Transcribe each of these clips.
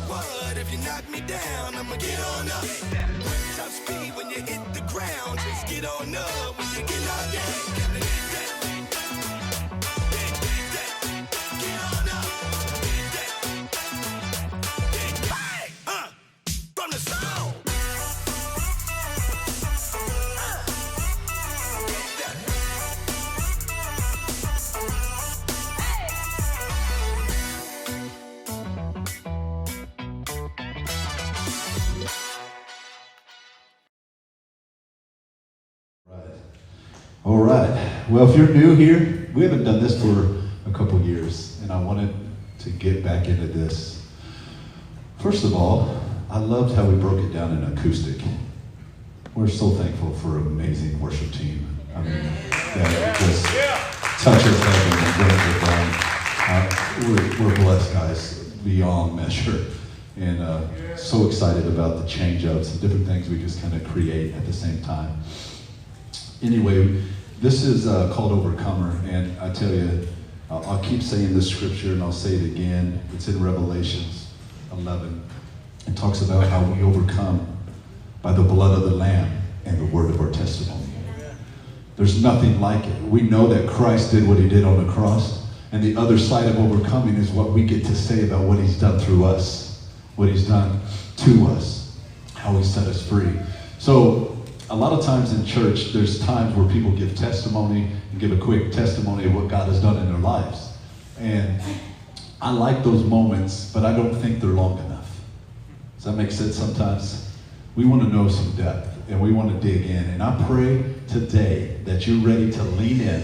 What if you knock me down? I'ma get on up. Top speed when you hit the ground. Just get on up when you get knocked down. Get on up. Hey, from the soul. All right. Well, if you're new here, we haven't done this for a couple years, and I wanted to get back into this. First of all, I loved how we broke it down in acoustic. We're so thankful for an amazing worship team. I mean, that just touches heaven and brings it down. We're blessed, guys, beyond measure. And so excited about the change-ups and different things we just kind of create at the same time. Anyway, this is called Overcomer, and I tell you, I'll keep saying this scripture and I'll say it again. It's in Revelations 11. It talks about how we overcome by the blood of the Lamb and the word of our testimony. There's nothing like it. We know that Christ did what he did on the cross, and the other side of overcoming is what we get to say about what he's done through us, what he's done to us, how he set us free. So a lot of times in church, there's times where people give testimony and give a quick testimony of what God has done in their lives. And I like those moments, but I don't think they're long enough. Does that make sense sometimes? We want to know some depth, and we want to dig in. And I pray today that you're ready to lean in.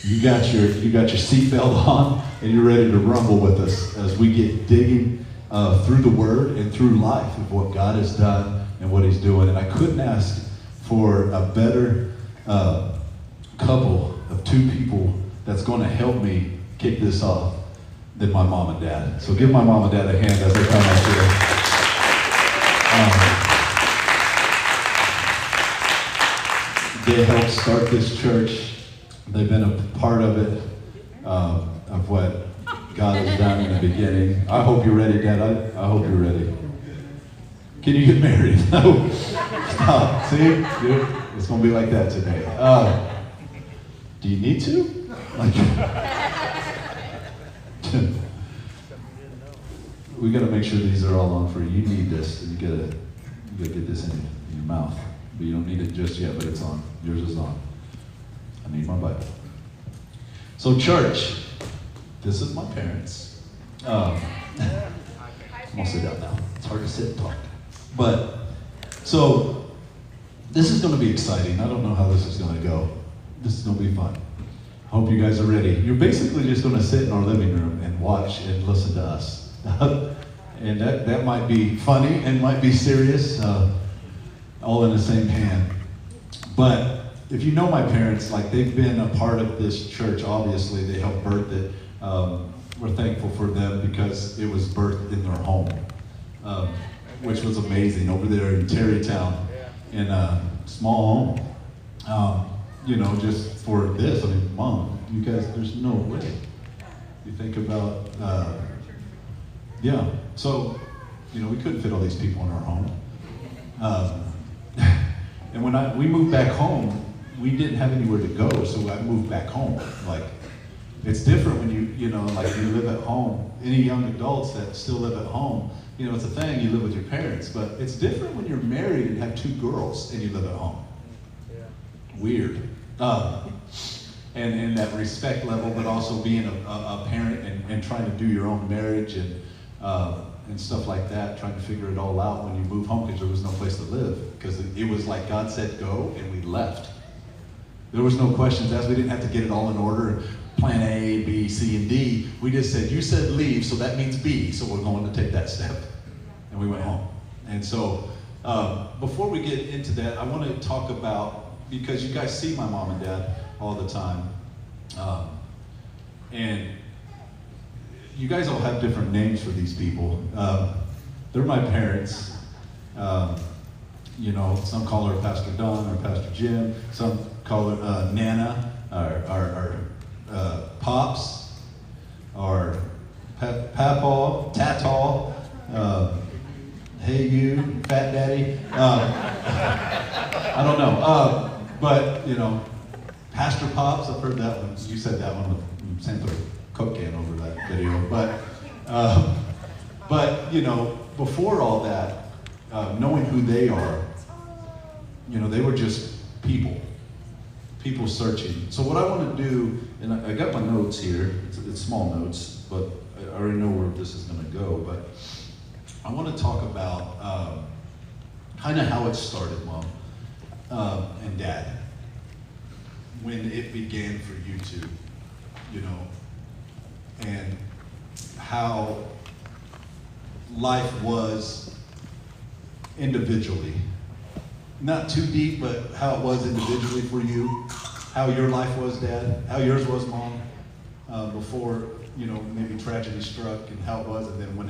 You got your seatbelt on, and you're ready to rumble with us as we get digging through the Word and through life of what God has done and what he's doing. And I couldn't ask for a better couple of two people that's going to help me kick this off than my mom and dad. So give my mom and dad a hand as they come up here. They helped start this church. They've been a part of it, of what God has done in the beginning. I hope you're ready, Dad. I hope you're ready. Can you get married? No. Stop. See? Dude, it's going to be like that today. Do you need to? We got to make sure these are all on for you. You need this. You got to get this in your mouth. But you don't need it just yet, but it's on. Yours is on. I need my Bible. So church, this is my parents. I'm going to sit down now. It's hard to sit and talk. But, so, this is going to be exciting. I don't know how this is going to go. This is going to be fun. I hope you guys are ready. You're basically just going to sit in our living room and watch and listen to us. And that might be funny and might be serious, all in the same pan. But if you know my parents, like they've been a part of this church, obviously. They helped birth it. We're thankful for them because it was birthed in their home. Which was amazing over there in Terrytown, in a small home. Just for this, I mean, Mom, you guys, there's no way. You think about, so, we couldn't fit all these people in our home. And when we moved back home, we didn't have anywhere to go, so I moved back home. Like, it's different when you live at home. Any young adults that still live at home, it's a thing, you live with your parents, but it's different when you're married and have two girls and you live at home. Yeah. Weird. And that respect level, but also being a parent and trying to do your own marriage and stuff like that, trying to figure it all out when you move home because there was no place to live. Because it was like God said go, and we left. There was no questions asked. We didn't have to get it all in order. Plan A, B, C, and D. We just said, you said leave, so that means B, so we're going to take that step. And we went home. And so, before we get into that, I want to talk about, because you guys see my mom and dad all the time, and you guys all have different names for these people. They're my parents. Some call her Pastor Don or Pastor Jim. Some call her Nana, or Pops, or Papaw, Tataw, Hey you, fat daddy. I don't know. But, you know, Pastor Pops, I've heard that one. You said that one with Sam put a Coke can over that video. But you know, before all that, knowing who they are, you know, they were just people searching. So what I want to do, and I got my notes here, it's small notes, but I already know where this is going to go, but I want to talk about kind of how it started, Mom and Dad, when it began for you two, you know, and how life was individually. Not too deep, but how it was individually for you, how your life was, Dad, how yours was, Mom, before, you know, maybe tragedy struck, and how it was, and then when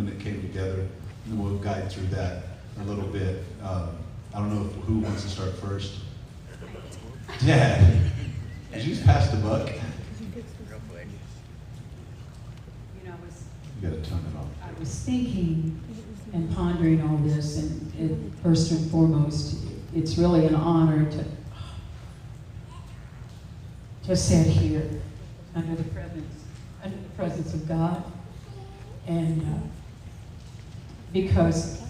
it came together. And then we'll guide through that a little bit. I don't know who wants to start first. Dad, did you just pass the buck? You gotta turn it on. I was thinking and pondering all this, and first and foremost, it's really an honor to sit here under the presence of God, and because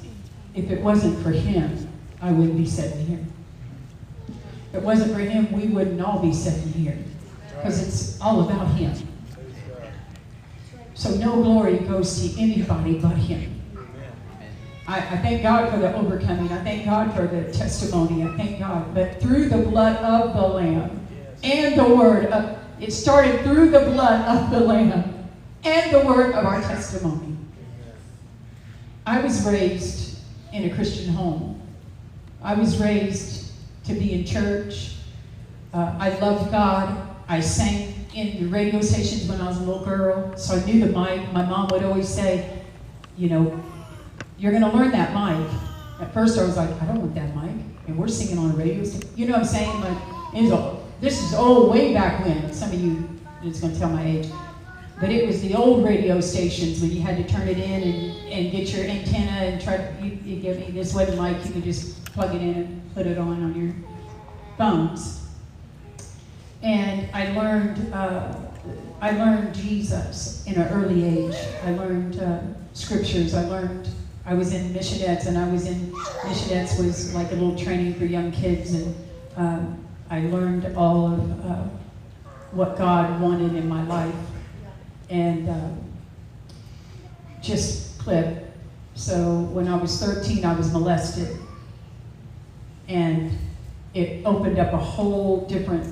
if it wasn't for Him, I wouldn't be sitting here. If it wasn't for Him, we wouldn't all be sitting here, because it's all about Him. So no glory goes to anybody but Him. I thank God for the overcoming. I thank God for the testimony. I thank God. But through the blood of the Lamb and the word of, it started through the blood of the Lamb and the word of our testimony. I was raised in a Christian home. I was raised to be in church. I loved God. I sang in the radio stations when I was a little girl, so I knew the mic. My mom would always say, you know, you're going to learn that mic. At first I was like, I don't want that mic. And we're singing on a radio station. You know what I'm saying? Like, this is way back when. Some of you, it's going to tell my age. But it was the old radio stations when you had to turn it in and get your antenna and try to, you give me this wasn't mic, you could just plug it in and put it on your phones. And I learned Jesus in an early age. I learned scriptures. I was in missionettes, and missionettes was like a little training for young kids, and I learned all of what God wanted in my life. And just clip. So when I was 13, I was molested, and it opened up a whole different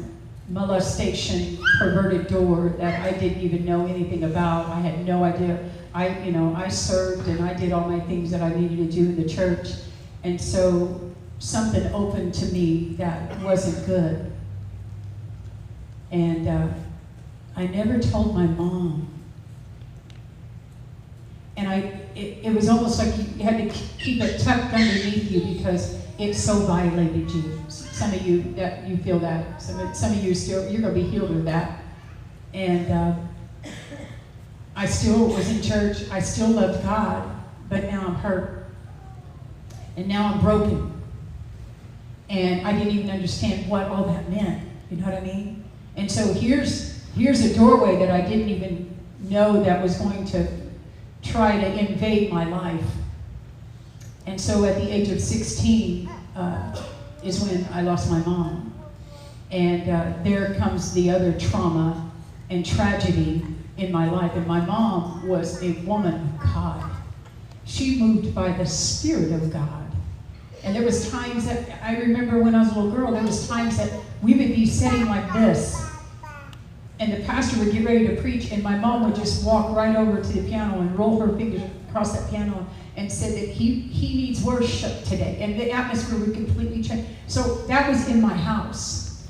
molestation, perverted door that I didn't even know anything about. I had no idea. I served and I did all my things that I needed to do in the church. And so something opened to me that wasn't good. And I never told my mom. And it was almost like you had to keep it tucked underneath you because it so violated you. Some of you that you feel that. Some of you you're going to be healed of that. And I still was in church. I still loved God, but now I'm hurt. And now I'm broken. And I didn't even understand what all that meant. You know what I mean? And so here's a doorway that I didn't even know that was going to try to invade my life. And so at the age of 16 is when I lost my mom. And there comes the other trauma and tragedy in my life. And my mom was a woman of God. She moved by the Spirit of God. And there was times that, I remember when I was a little girl, there was times that we would be sitting like this. And the pastor would get ready to preach, and my mom would just walk right over to the piano and roll her fingers across that piano and said that he needs worship today. And the atmosphere would completely change. So that was in my house.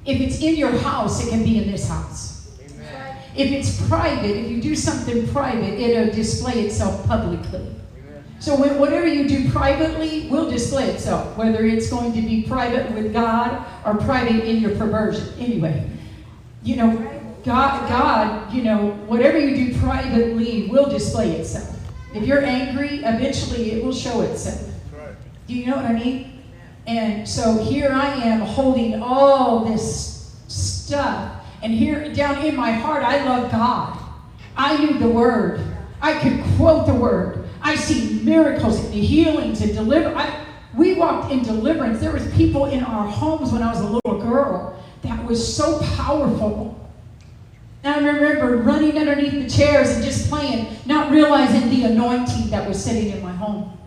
If it's in your house, it can be in this house. Amen. If it's private, if you do something private, it'll display itself publicly. Amen. So whatever you do privately will display itself, whether it's going to be private with God or private in your perversion. Anyway, you know, God, you know, whatever you do privately will display itself. If you're angry, eventually it will show itself. Do you know what I mean? And so here I am holding all this stuff. And here down in my heart, I love God. I knew the word. I could quote the word. I see miracles and healings and deliverance. We walked in deliverance. There was people in our homes when I was a little girl that was so powerful. And I remember running underneath the chairs and just playing, not realizing the anointing that was sitting in my home.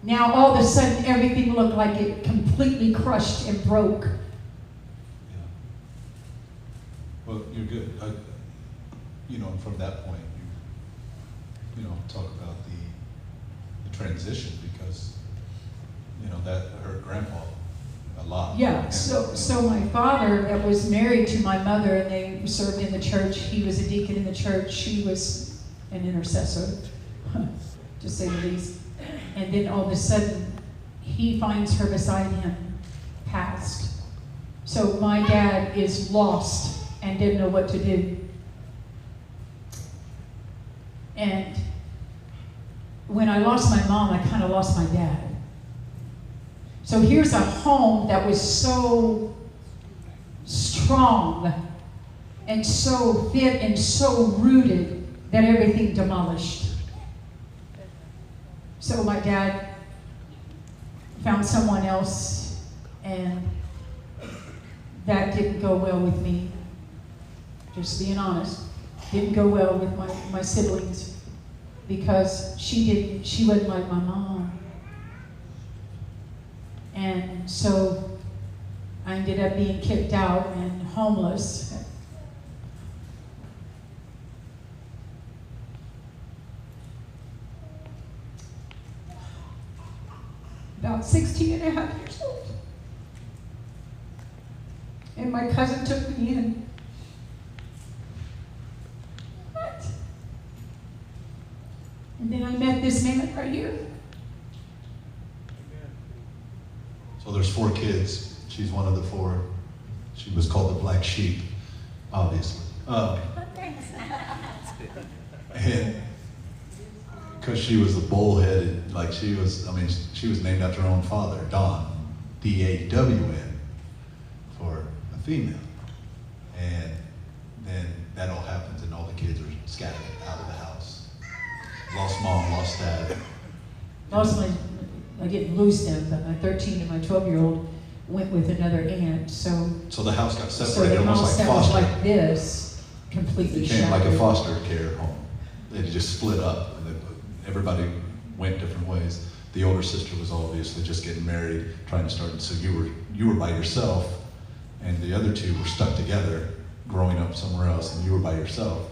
Now all of a sudden everything looked like it completely crushed and broke. Yeah. Well, you're good. From that point, talk about the transition, because that hurt Grandpa a lot. Yeah. So my father, that was married to my mother, and they served in the church. He was a deacon in the church. She was an intercessor, to say the least. And then all of a sudden, he finds her beside him, passed. So my dad is lost and didn't know what to do. And when I lost my mom, I kind of lost my dad. So here's a home that was so strong and so fit and so rooted that everything demolished. So my dad found someone else, and that didn't go well with me. Just being honest, didn't go well with my siblings, because she wasn't like my mom. And so I ended up being kicked out and homeless. About 16 and a half years old. And my cousin took me in. What? And then I met this man right here. So there's 4 kids. She's one of the 4. She was called the black sheep, obviously. And because she was a bullheaded, she was named after her own father, Don, D-A-W-N, for a female. And then that all happens, and all the kids are scattered out of the house. Lost mom, lost dad. I didn't lose them, but my 13 and my 12-year-old went with another aunt. So the house got so separated, the almost house like that was foster. like this completely It became shattered. like a foster care home. They just split up, and everybody went different ways. The older sister was obviously just getting married, trying to start. So you were by yourself, and the other 2 were stuck together, growing up somewhere else, and you were by yourself.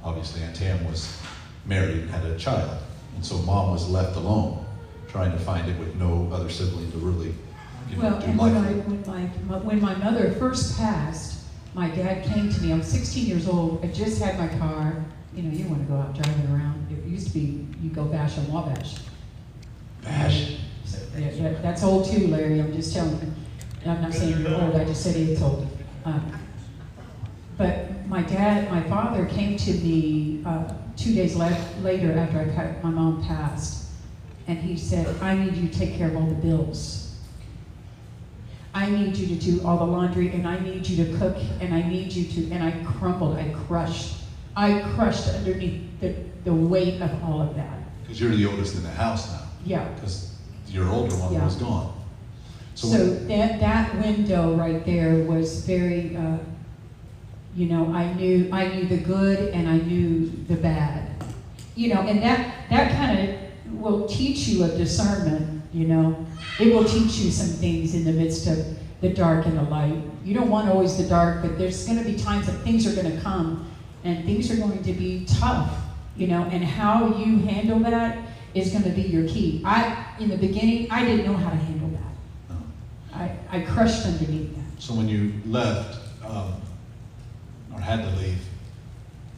Obviously, Aunt Tam was married and had a child, and so mom was left alone, trying to find it with no other sibling to really do And life. when my mother first passed, my dad came to me. I was 16 years old. I just had my car. You want to go out driving around. It used to be you go bash on Wabash. Bash. So, yeah, that's old too, Larry. I'm just telling you. I'm not saying you're old. I just said it's old. But my father came to me 2 days later after my mom passed. And he said, I need you to take care of all the bills. I need you to do all the laundry, and I need you to cook, and I need you to, and I crumbled, I crushed underneath the weight of all of that. Because you're the oldest in the house now. Yeah. Because your older one Yeah. was gone. So that window right there was very, I knew the good and I knew the bad. And that kind of will teach you a discernment, It will teach you some things in the midst of the dark and the light. You don't want always the dark, but there's going to be times that things are going to come and things are going to be tough, and how you handle that is going to be your key. In the beginning, I didn't know how to handle that. No. I crushed underneath that. So when you left, or had to leave,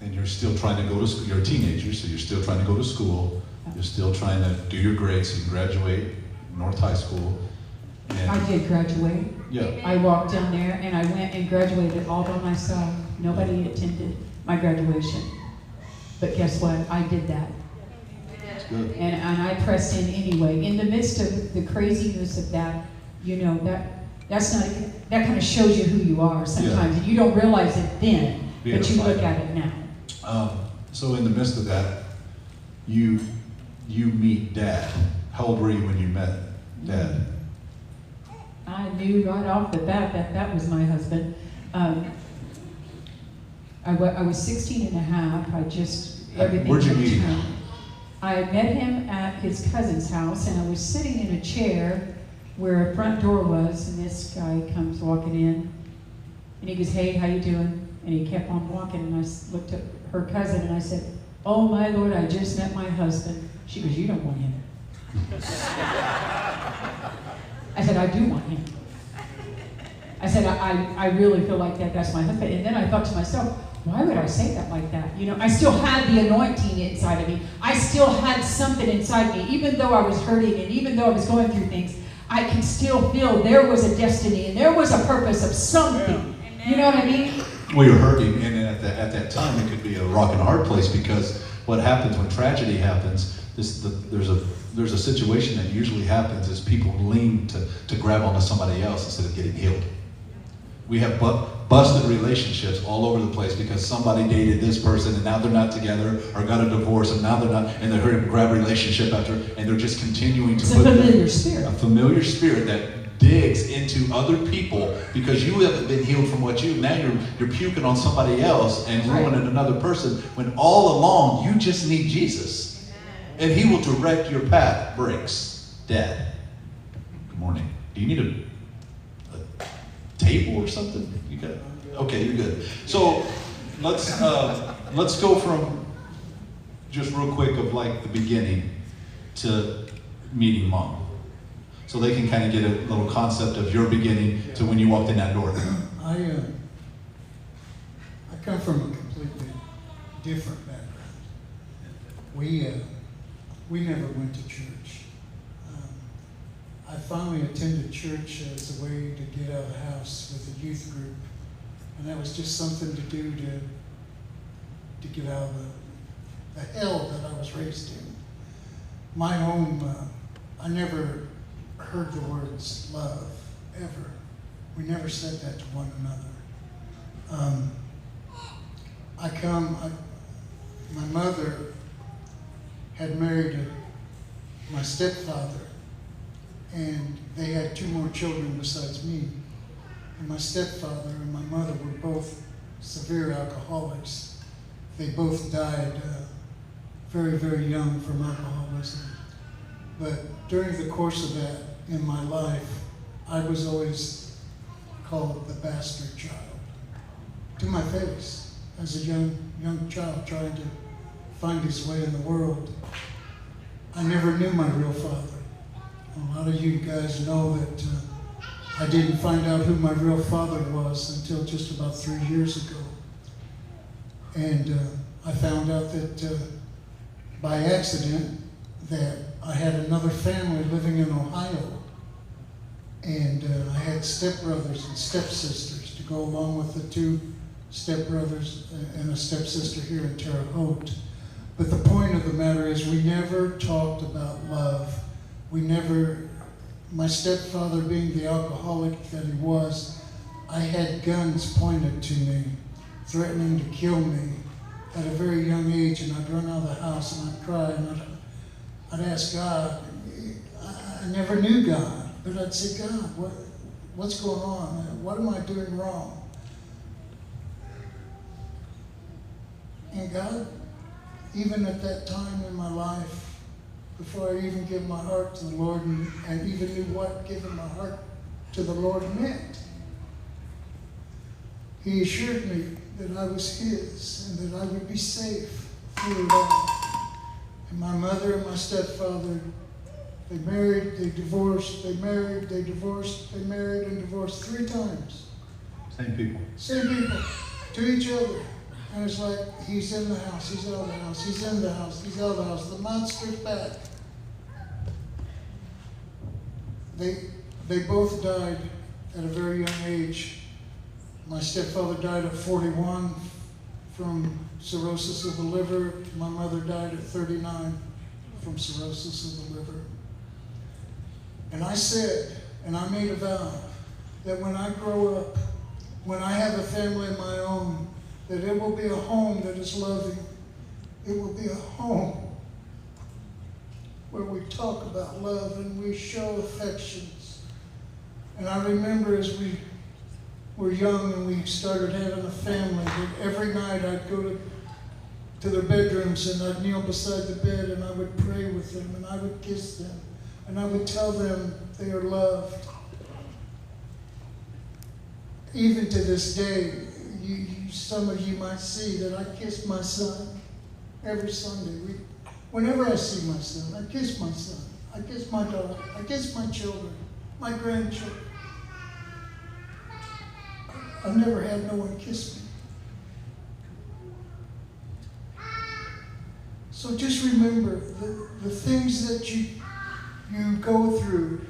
and you're still trying to go to school, you're a teenager, so you're still trying to go to school, you're still trying to do your grades so you can graduate North High School. And I did graduate. yeah. I walked down there and I went and graduated all by myself. Nobody attended my graduation. But guess what? I did that. That's good. And I pressed in anyway. In the midst of the craziness of that, that's not, that kind of shows you who you are sometimes. And you don't realize it then, but you look at it now. So in the midst of that, you meet Dad. How old were you when you met Dad? I knew right off the bat that was my husband. I was 16 and a half. Everything. Where'd you meet him? I met him at his cousin's house, and I was sitting in a chair where a front door was, and this guy comes walking in, and he goes, "Hey, how you doing?" And he kept on walking, and I looked at her cousin, and I said, "Oh my Lord, I just met my husband." She goes, "You don't want him." I said, "I do want him." I said, I really feel like that's my husband. And then I thought to myself, why would I say that like that? I still had the anointing inside of me. I still had something inside me. Even though I was hurting and even though I was going through things, I can still feel there was a destiny and there was a purpose of something. You know what I mean? Well, you're hurting, and at that time it could be a rock and a hard place, because what happens when tragedy happens, there's a situation that usually happens is people lean to grab onto somebody else instead of getting healed. We have busted relationships all over the place because somebody dated this person and now they're not together, or got a divorce and now they're not, and they're going to grab a relationship after, and they're just continuing to put a familiar spirit that digs into other people because you haven't been healed from now you're puking on somebody else and ruining another person, when all along you just need Jesus. And he will direct your path. Breaks. Dad, good morning. Do you need a table or something? You got it? Okay, you're good. So let's go from just real quick of like the beginning to meeting Mom, so they can kind of get a little concept of your beginning to when you walked in that door. I come from a completely different background. We never went to church. I finally attended church as a way to get out of the house with a youth group, and that was just something to do to get out of the hell that I was raised in. My home, I never heard the words love, ever. We never said that to one another. My mother had married my stepfather, and they had 2 more children besides me. And my stepfather and my mother were both severe alcoholics. They both died very, very young from alcoholism. But during the course of that in my life, I was always called the bastard child. To my face, as a young child trying to find his way in the world. I never knew my real father. A lot of you guys know that I didn't find out who my real father was until just about 3 years ago. And I found out that by accident that I had another family living in Ohio. And I had stepbrothers and stepsisters to go along with the 2 stepbrothers and a stepsister here in Terre Haute. But the point of the matter is we never talked about love. My stepfather being the alcoholic that he was, I had guns pointed to me, threatening to kill me at a very young age, and I'd run out of the house and I'd cry and I'd ask God. I never knew God, but I'd say, God, what's going on? What am I doing wrong? And God, even at that time in my life, before I even gave my heart to the Lord and even knew what giving my heart to the Lord meant, He assured me that I was His and that I would be safe through it all. And my mother and my stepfather, they married, they divorced, they married, they divorced, they married and divorced 3 times. Same people. Same people, to each other. And it's like, he's in the house, he's out of the house, he's in the house, he's out of the house. The monster's back. They both died at a very young age. My stepfather died at 41 from cirrhosis of the liver. My mother died at 39 from cirrhosis of the liver. And I said, and I made a vow, that when I grow up, when I have a family of my own, that it will be a home that is loving. It will be a home where we talk about love and we show affections. And I remember as we were young and we started having a family, that every night I'd go to their bedrooms and I'd kneel beside the bed and I would pray with them and I would kiss them and I would tell them they are loved. Even to this day, some of you might see that I kiss my son every Sunday. Whenever I see my son, I kiss my son. I kiss my daughter. I kiss my children, my grandchildren. I've never had no one kiss me. So just remember the things that you go through,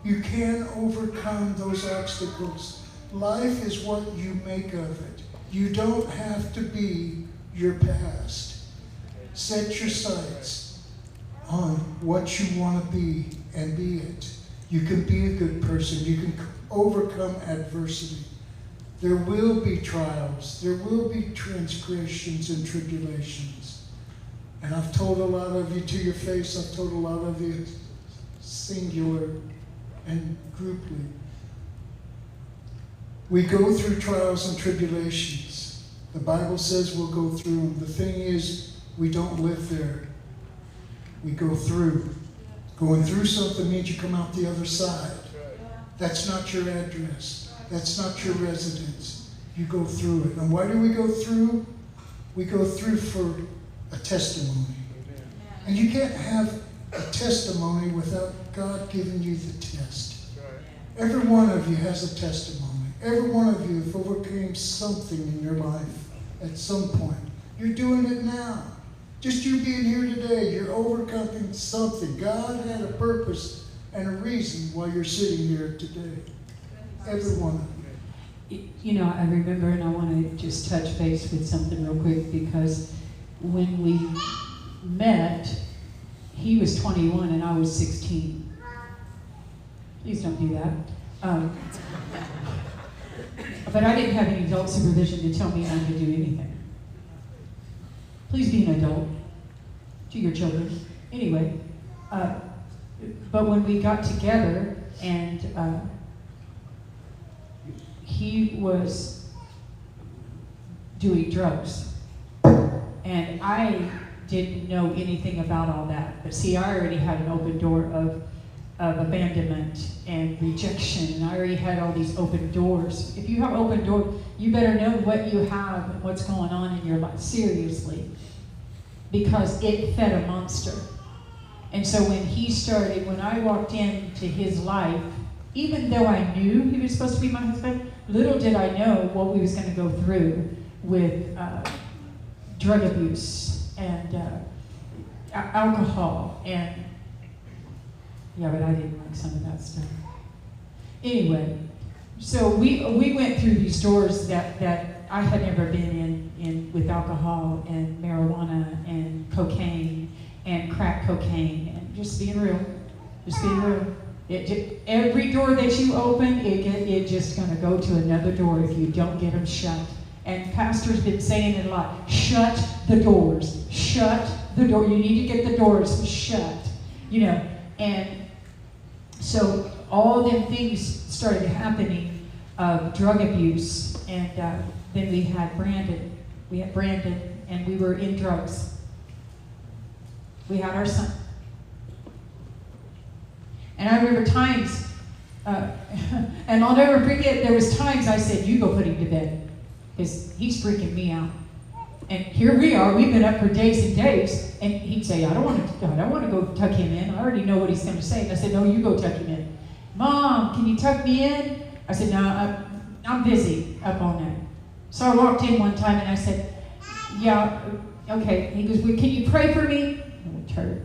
you can overcome those obstacles. Life is what you make of it. You don't have to be your past. Set your sights on what you want to be and be it. You can be a good person. You can overcome adversity. There will be trials. There will be transgressions and tribulations. And I've told a lot of you to your face. I've told a lot of you singular and grouply. We go through trials and tribulations. The Bible says we'll go through them. The thing is, we don't live there. We go through. Going through something means you come out the other side. That's not your address. That's not your residence. You go through it. And why do we go through? We go through for a testimony. And you can't have a testimony without God giving you the test. Every one of you has a testimony. Every one of you have overcame something in your life at some point. You're doing it now. Just you being here today, you're overcoming something. God had a purpose and a reason why you're sitting here today. Every one of you. You know, I remember, and I want to just touch base with something real quick, because when we met, he was 21 and I was 16. Please don't do that. But I didn't have any adult supervision to tell me how to do anything. Please be an adult to your children. Anyway, but when we got together and he was doing drugs, and I didn't know anything about all that. But see, I already had an open door of abandonment and rejection, and I already had all these open doors. If you have open doors, you better know what you have and what's going on in your life, seriously, because it fed a monster. And so when I walked into his life, even though I knew he was supposed to be my husband, little did I know what we was going to go through with drug abuse and alcohol, and yeah, but I didn't like some of that stuff. Anyway, so we went through these doors that I had never been in with alcohol and marijuana and cocaine and crack cocaine, and just being real. Every door that you open, it just going to go to another door if you don't get them shut. And Pastor's been saying it a lot. Shut the doors. Shut the door. You need to get the doors shut. You know, and so all them things started happening of drug abuse, and then we had Brandon. And we were in drugs. We had our son. And I remember times, and I'll never forget, there was times I said, you go put him to bed, because he's freaking me out. And here we are, we've been up for days and days, and he'd say, I don't want to go tuck him in. I already know what he's going to say. And I said, no, you go tuck him in. Mom, can you tuck me in? I said, no, I'm busy up all night. So I walked in one time and I said, yeah, okay. And he goes, well, can you pray for me? Oh, turd.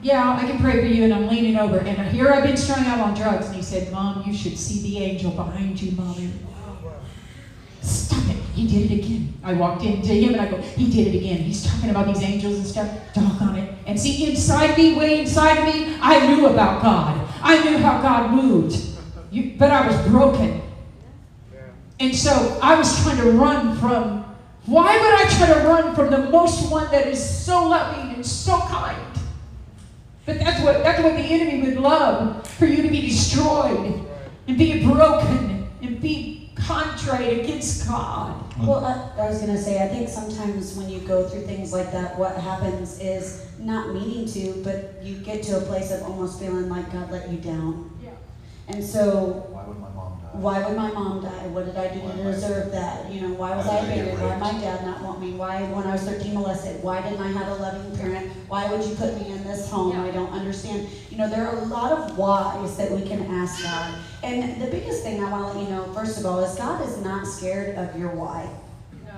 Yeah, I can pray for you. And I'm leaning over, and here I've been strung out on drugs. And he said, Mom, you should see the angel behind you, Mommy. stop it. He did it again. I walked into him and I go, he did it again. He's talking about these angels and stuff. Doggone it. And see, inside me, way inside of me, I knew about God. I knew how God moved. But I was broken. And so I was trying to run from, why would I try to run from the most one that is so loving and so kind? But that's what the enemy would love, for you to be destroyed and be broken and be contrite against God. Well, I was going to say, I think sometimes when you go through things like that, what happens is not meaning to, but you get to a place of almost feeling like God let you down. Yeah. And so, Why would my mom die? why would my mom die? What did I do to deserve that? You know, why was I abandoned? Why did my dad not want me? Why, when I was 13, molested? Why didn't I have a loving parent? Why would you put me in this home? I don't understand. You know, there are a lot of whys that we can ask God. And the biggest thing I want to let you know, first of all, is God is not scared of your why. No.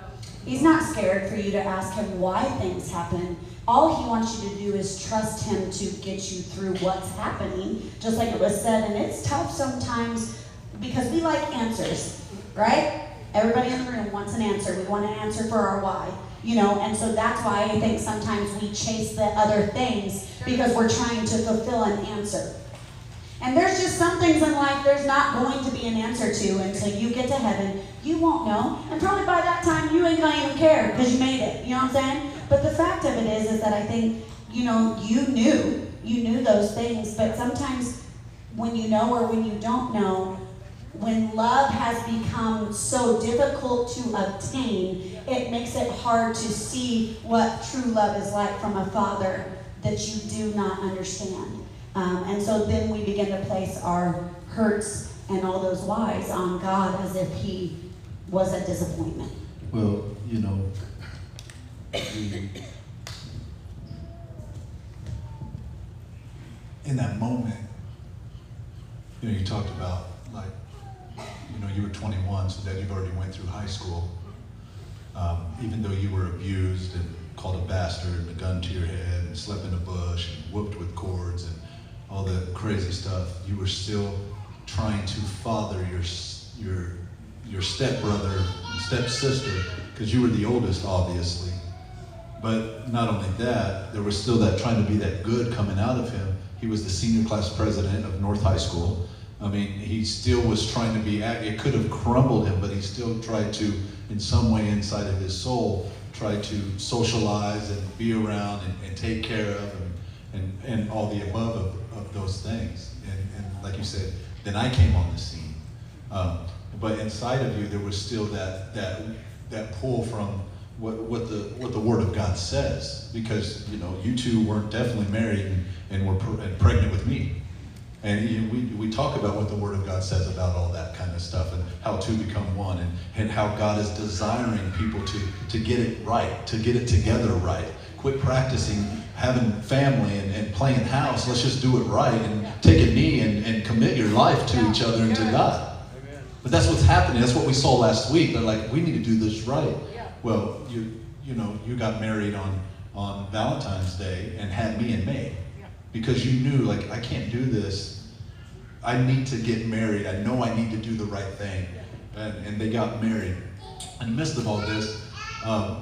He's not scared for you to ask him why things happen. All he wants you to do is trust him to get you through what's happening, just like it was said. And it's tough sometimes because we like answers, right? Everybody in the room wants an answer. We want an answer for our why, you know, and so that's why I think sometimes we chase the other things, because we're trying to fulfill an answer. And there's just some things in life there's not going to be an answer to until you get to heaven. You won't know, and probably by that time you ain't gonna even care because you made it. You know what I'm saying? But the fact of it is that I think, you know, you knew those things, but sometimes when you know or when you don't know, when love has become so difficult to obtain, it makes it hard to see what true love is like from a father that you do not understand. And so then we begin to place our hurts and all those whys on God as if he was a disappointment. Well, you know, in that moment, you know, you talked about, like, you know, you were 21, so that you've already went through high school. Even though you were abused and called a bastard and a gun to your head and slept in a bush and whooped with cords and all the crazy stuff, you were still trying to father your stepbrother and stepsister, because you were the oldest, obviously. But not only that, there was still that trying to be that good coming out of him. He was the senior class president of North High School. I mean, he still was trying to be, it could have crumbled him, but he still tried to, in some way inside of his soul, try to socialize and be around and take care of and all the above of those things. And like you said, then I came on the scene. But inside of you, there was still that pull from what the Word of God says, because, you know, you two weren't definitely married and were pregnant with me. And we talk about what the Word of God says about all that kind of stuff and how to become one, and how God is desiring people to get it right, to get it together right. Quit practicing having family and playing house. Let's just do it right and take a knee and commit your life to each other and to God. But that's what's happening. That's what we saw last week. They're like, we need to do this right. Well, you know, you got married on Valentine's Day and had me in May. Because you knew, like, I can't do this. I need to get married. I know I need to do the right thing. And they got married. In the midst of all this,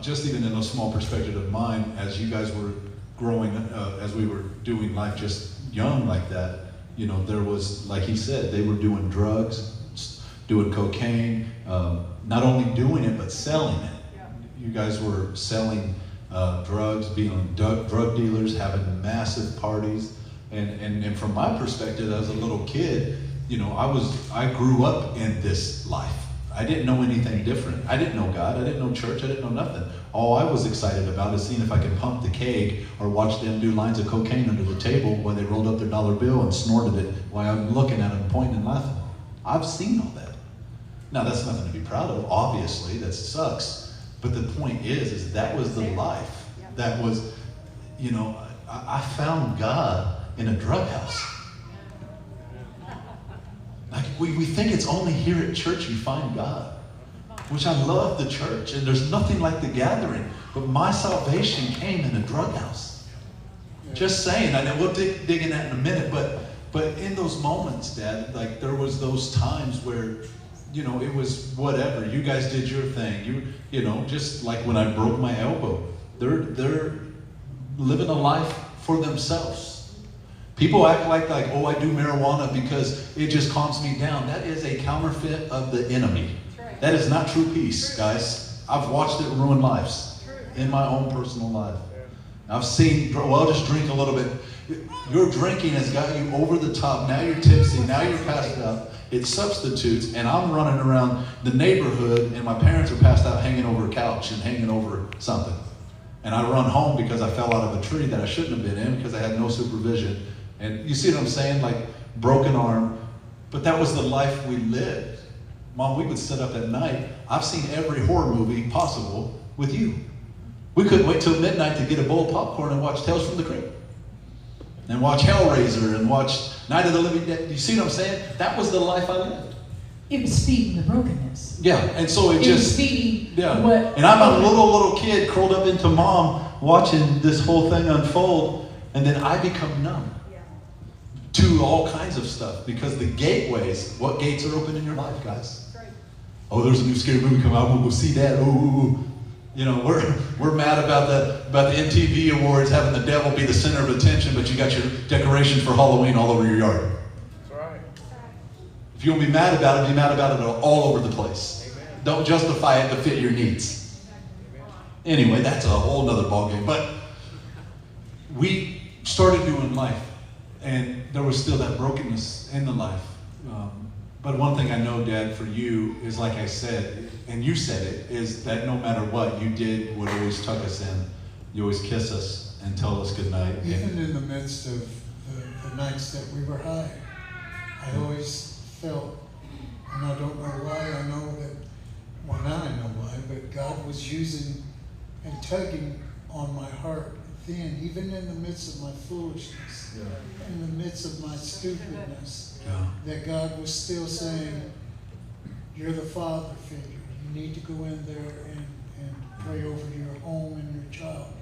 just even in a small perspective of mine, as you guys were growing, as we were doing life just young like that, you know, there was, like he said, they were doing drugs, doing cocaine, not only doing it, but selling it. You guys were selling drugs, being drug dealers, having massive parties. And from my perspective as a little kid, you know, I grew up in this life. I didn't know anything different. I didn't know God. I didn't know church. I didn't know nothing. All I was excited about is seeing if I could pump the keg or watch them do lines of cocaine under the table while they rolled up their dollar bill and snorted it while I'm looking at them, pointing and laughing. I've seen all that. Now, that's nothing to be proud of. Obviously, that sucks. But the point is that was the life. That was, you know, I found God in a drug house. Like, we think it's only here at church you find God, which I love the church, and there's nothing like the gathering, but my salvation came in a drug house. Just saying, I know we'll dig in that in a minute, but in those moments, Dad, like, there was those times where you know, it was whatever. You guys did your thing. You know, just like when I broke my elbow, they're living a life for themselves. People act like, oh, I do marijuana because it just calms me down. That is a counterfeit of the enemy. That is not true peace, guys. I've watched it ruin lives in my own personal life. I've seen, well, just drink a little bit. Your drinking has got you over the top. Now you're tipsy. Now you're passed out. It substitutes, and I'm running around the neighborhood, and my parents are passed out hanging over a couch and hanging over something. And I run home because I fell out of a tree that I shouldn't have been in because I had no supervision. And you see what I'm saying? Like, broken arm. But that was the life we lived. Mom, we would sit up at night. I've seen every horror movie possible with you. We couldn't wait till midnight to get a bowl of popcorn and watch Tales from the Crypt. And watch Hellraiser and watch Night of the Living Dead. You see what I'm saying? That was the life I lived. It was feeding the brokenness. Yeah, and so it just... was feeding yeah. And I'm a little kid curled up into mom watching this whole thing unfold, and then I become numb to all kinds of stuff because the gateways, what gates are open in your life, guys? Oh, there's a new scary movie coming out. We'll go see that. Ooh. You know, we're mad about the MTV Awards having the devil be the center of attention, but you got your decorations for Halloween all over your yard. That's right. If you want to be mad about it, be mad about it all over the place. Amen. Don't justify it to fit your needs. Amen. Anyway, that's a whole nother ballgame. But we started doing life, and there was still that brokenness in the life. But one thing I know, Dad, for you is, like I said, and you said it, is that no matter what you did would always tuck us in. You always kiss us and tell us good night. Even in the midst of the nights that we were high, I always felt, and I don't know why, I know that, well, now I know why, but God was using and tugging on my heart then, even in the midst of my foolishness, in the midst of my stupidness, that God was still saying, you're the father figure. You need to go in there and pray over your home and your child.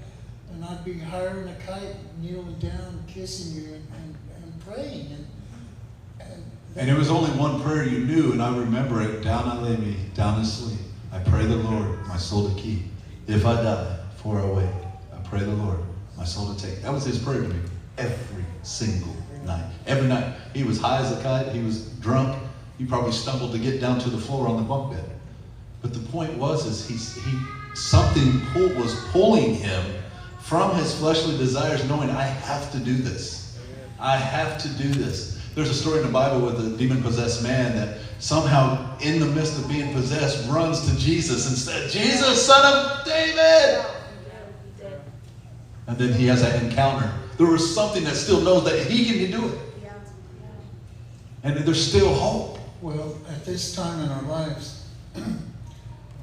And I'd be hiring a kite, kneeling down, kissing you, and praying. And it was only one prayer you knew, and I remember it. Down I lay me, down to sleep. I pray the Lord, my soul to keep. If I die, before I wake, I pray the Lord, my soul to take. That was his prayer to me every single night. Every night. He was high as a kite. He was drunk. He probably stumbled to get down to the floor on the bunk bed. But the point was, something was pulling him from his fleshly desires, knowing I have to do this. I have to do this. There's a story in the Bible with a demon-possessed man that somehow, in the midst of being possessed, runs to Jesus and said, Jesus, son of David! And then he has that encounter. There was something that still knows that he can do it. And there's still hope. Well, at this time in our lives,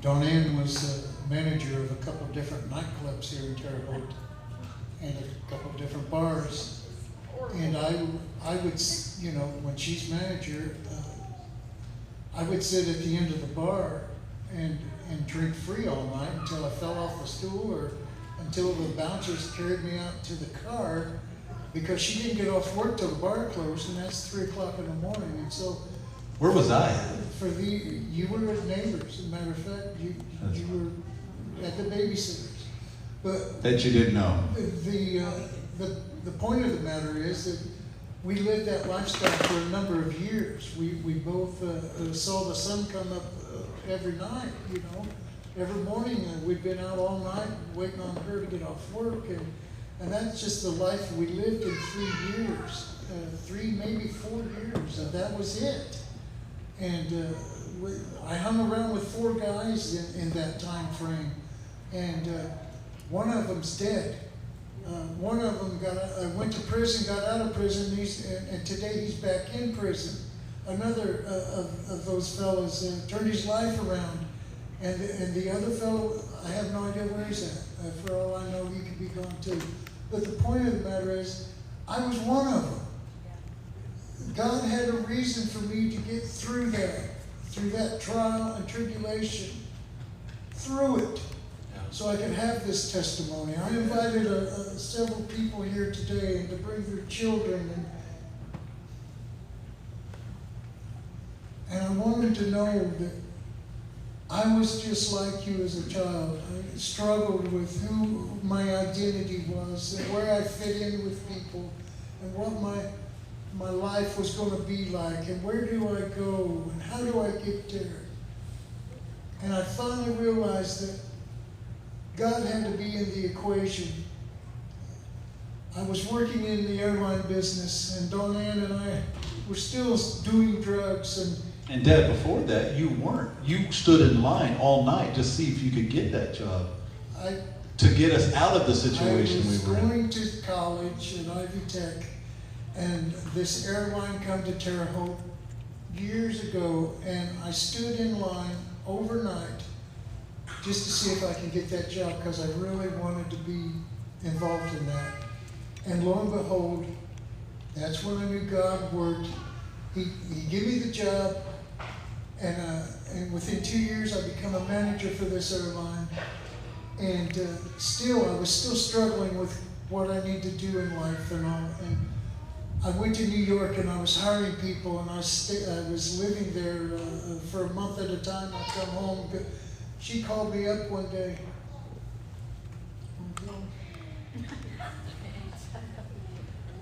Don Ann was a manager of a couple of different nightclubs here in Terre Haute and a couple of different bars. And I would, you know, when she's manager, I would sit at the end of the bar and drink free all night until I fell off the stool or until the bouncers carried me out to the car because she didn't get off work till the bar closed, and that's 3 o'clock in the morning. And so, where was I? You were at Neighbors. As a matter of fact, you were at the babysitters. But that you didn't know. The point of the matter is that we lived that lifestyle for a number of years. We both saw the sun come up every night, you know. Every morning we'd been out all night waiting on her to get off work, and that's just the life we lived in 3 years, 3, maybe 4 years, and that was it. And I hung around with 4 guys in that time frame, and one of them's dead. One of them went to prison, got out of prison, and today he's back in prison. Another of those fellows turned his life around. And the other fellow, I have no idea where he's at. For all I know, he could be gone too. But the point of the matter is, I was one of them. God had a reason for me to get through that trial and tribulation, through it, so I could have this testimony. I invited several people here today and to bring their children, and I want them to know that I was just like you as a child. I struggled with who my identity was and where I fit in with people and what my life was going to be like and where do I go and how do I get there. And I finally realized that God had to be in the equation. I was working in the airline business, and Dawn Ann and I were still doing drugs. And Dad, before that, you weren't. You stood in line all night to see if you could get that job. To get us out of the situation we were in. I was going to college at Ivy Tech, and this airline come to Terre Haute years ago, and I stood in line overnight just to see if I could get that job because I really wanted to be involved in that. And lo and behold, that's when I knew God worked. He gave me the job, and within 2 years I became a manager for this airline. And I was still struggling with what I need to do in life and all. And I went to New York and I was hiring people, and I was living there for a month at a time. I'd come home. She called me up one day.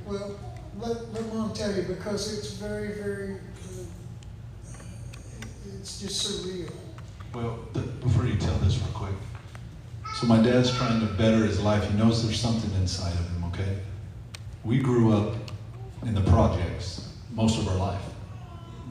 Well, let Mom tell you, because it's very, very, it's just surreal. Well, before you tell this real quick. So my dad's trying to better his life. He knows there's something inside of him, okay? We grew up in the projects most of our life.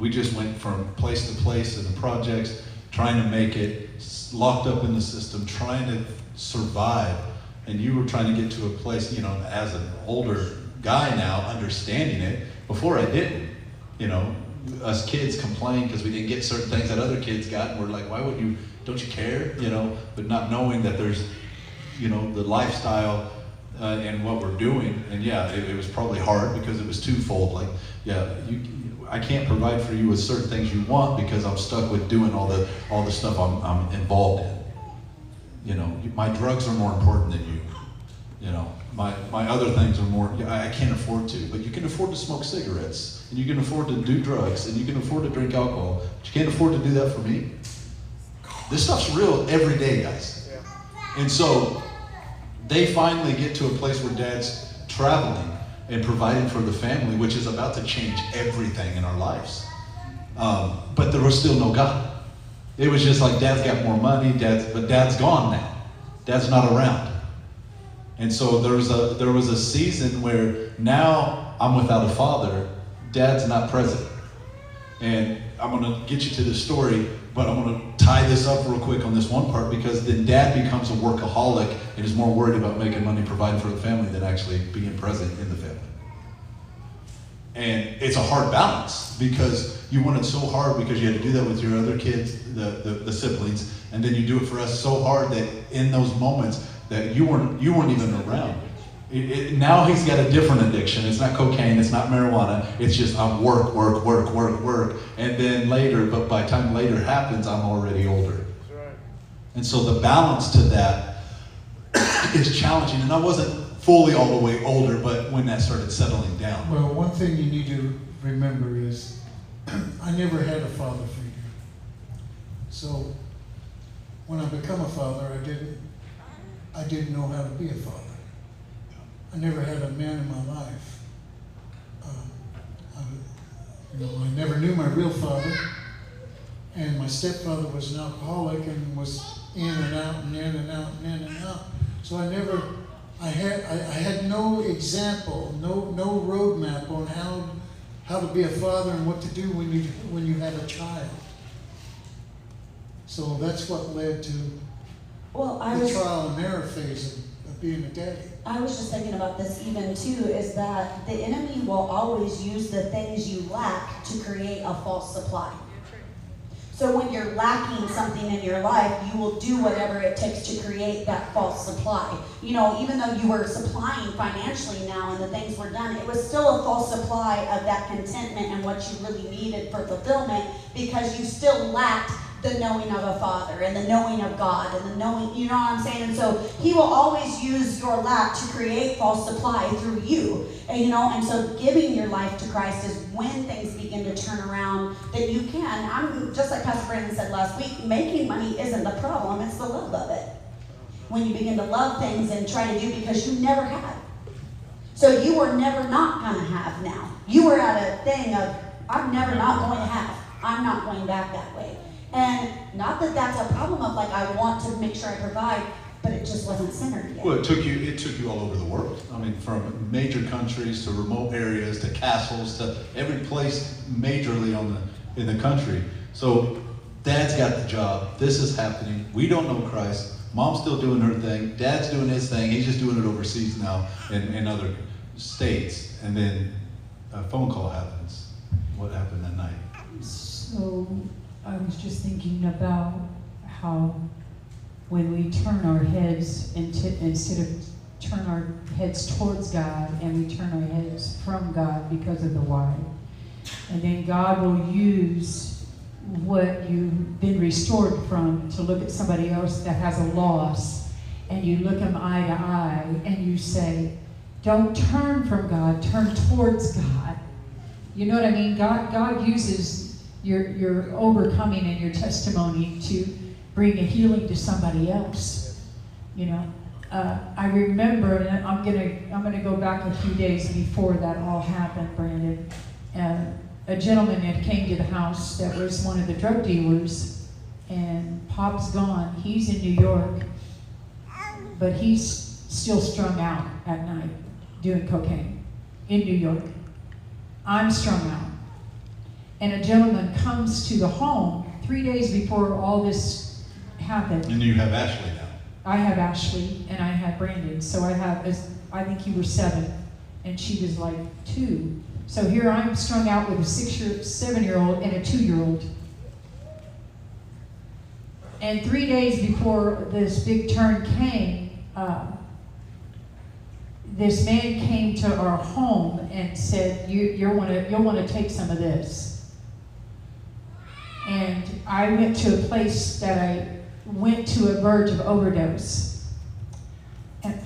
We just went from place to place in the projects, trying to make it, locked up in the system, trying to survive. And you were trying to get to a place, as an older guy now, understanding it. Before I didn't, us kids complain because we didn't get certain things that other kids got, and we're like, why would you, don't you care, but not knowing that there's, the lifestyle and what we're doing. And yeah, it was probably hard because it was twofold. Like, yeah, I can't provide for you with certain things you want because I'm stuck with doing all the stuff I'm involved in. My drugs are more important than you. My other things are more, I can't afford to, but you can afford to smoke cigarettes, and you can afford to do drugs, and you can afford to drink alcohol, but you can't afford to do that for me. This stuff's real every day, guys. And so they finally get to a place where Dad's traveling and providing for the family, which is about to change everything in our lives. But there was still no God. It was just like, Dad's got more money, but Dad's gone now. Dad's not around. And so there was a season where now I'm without a father, Dad's not present. And I'm going to get you to the story, but I'm going to tie this up real quick on this one part, because then Dad becomes a workaholic and is more worried about making money, providing for the family, than actually being present in the family. And it's a hard balance, because you want it so hard because you had to do that with your other kids, the siblings, and then you do it for us so hard that in those moments that you weren't even around. Now he's got a different addiction. It's not cocaine, it's not marijuana, it's just work. And then later, but by the time later happens, I'm already older. That's right. And so the balance to that is challenging. And I wasn't fully all the way older, but when that started settling down. Well, one thing you need to remember is I never had a father figure. So when I become a father, I didn't know how to be a father. I never had a man in my life. I never knew my real father, and my stepfather was an alcoholic and was in and out and in and out and in and out. So I had no example, no roadmap on how to be a father and what to do when you have a child. So that's what led to the trial and error phase of being a daddy. I was just thinking about this even too, is that the enemy will always use the things you lack to create a false supply. So when you're lacking something in your life, you will do whatever it takes to create that false supply. Even though you were supplying financially now and the things were done, it was still a false supply of that contentment and what you really needed for fulfillment, because you still lacked the knowing of a father and the knowing of God and the knowing, you know what I'm saying? And so he will always use your lack to create false supply through you. And, you know, and so giving your life to Christ is when things begin to turn around that you can. I'm just like Pastor Brandon said last week, making money isn't the problem, it's the love of it. When you begin to love things and try to do because you never had. So you were never not going to have now. You were at a thing of, I'm never not going to have. I'm not going back that way. And not that that's a problem of like, I want to make sure I provide, but it just wasn't centered yet. Well, it took you all over the world. I mean, from major countries to remote areas to castles to every place majorly in the country. So Dad's got the job. This is happening. We don't know Christ. Mom's still doing her thing. Dad's doing his thing. He's just doing it overseas now in other states. And then a phone call happens. What happened that night? So I was just thinking about how when we turn our heads instead of turn our heads towards God, and we turn our heads from God because of the why. And then God will use what you've been restored from to look at somebody else that has a loss, and you look them eye to eye and you say, don't turn from God, turn towards God. You know what I mean? God uses your overcoming and your testimony to bring a healing to somebody else. You know, I remember, and I'm gonna go back a few days before that all happened, Brandon. A gentleman that came to the house that was one of the drug dealers, and Pop's gone. He's in New York, but he's still strung out at night doing cocaine in New York. I'm strung out. And a gentleman comes to the home 3 days before all this happened. And you have Ashley now. I have Ashley and I had Brandon. So I think you were 7 and she was like 2. So here I'm strung out with a 7-year-old and a 2-year-old. And 3 days before this big turn came, this man came to our home and said, you'll want to take some of this. And I went to a place that I went to a verge of overdose. And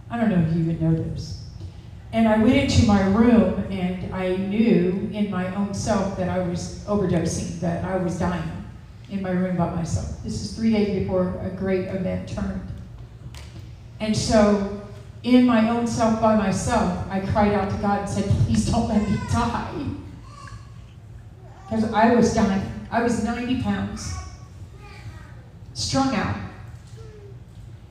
I don't know if you even know this. And I went into my room and I knew in my own self that I was overdosing, that I was dying in my room by myself. This is 3 days before a great event turned. And so in my own self by myself, I cried out to God and said, please don't let me die. Because I was dying. I was 90 pounds, strung out.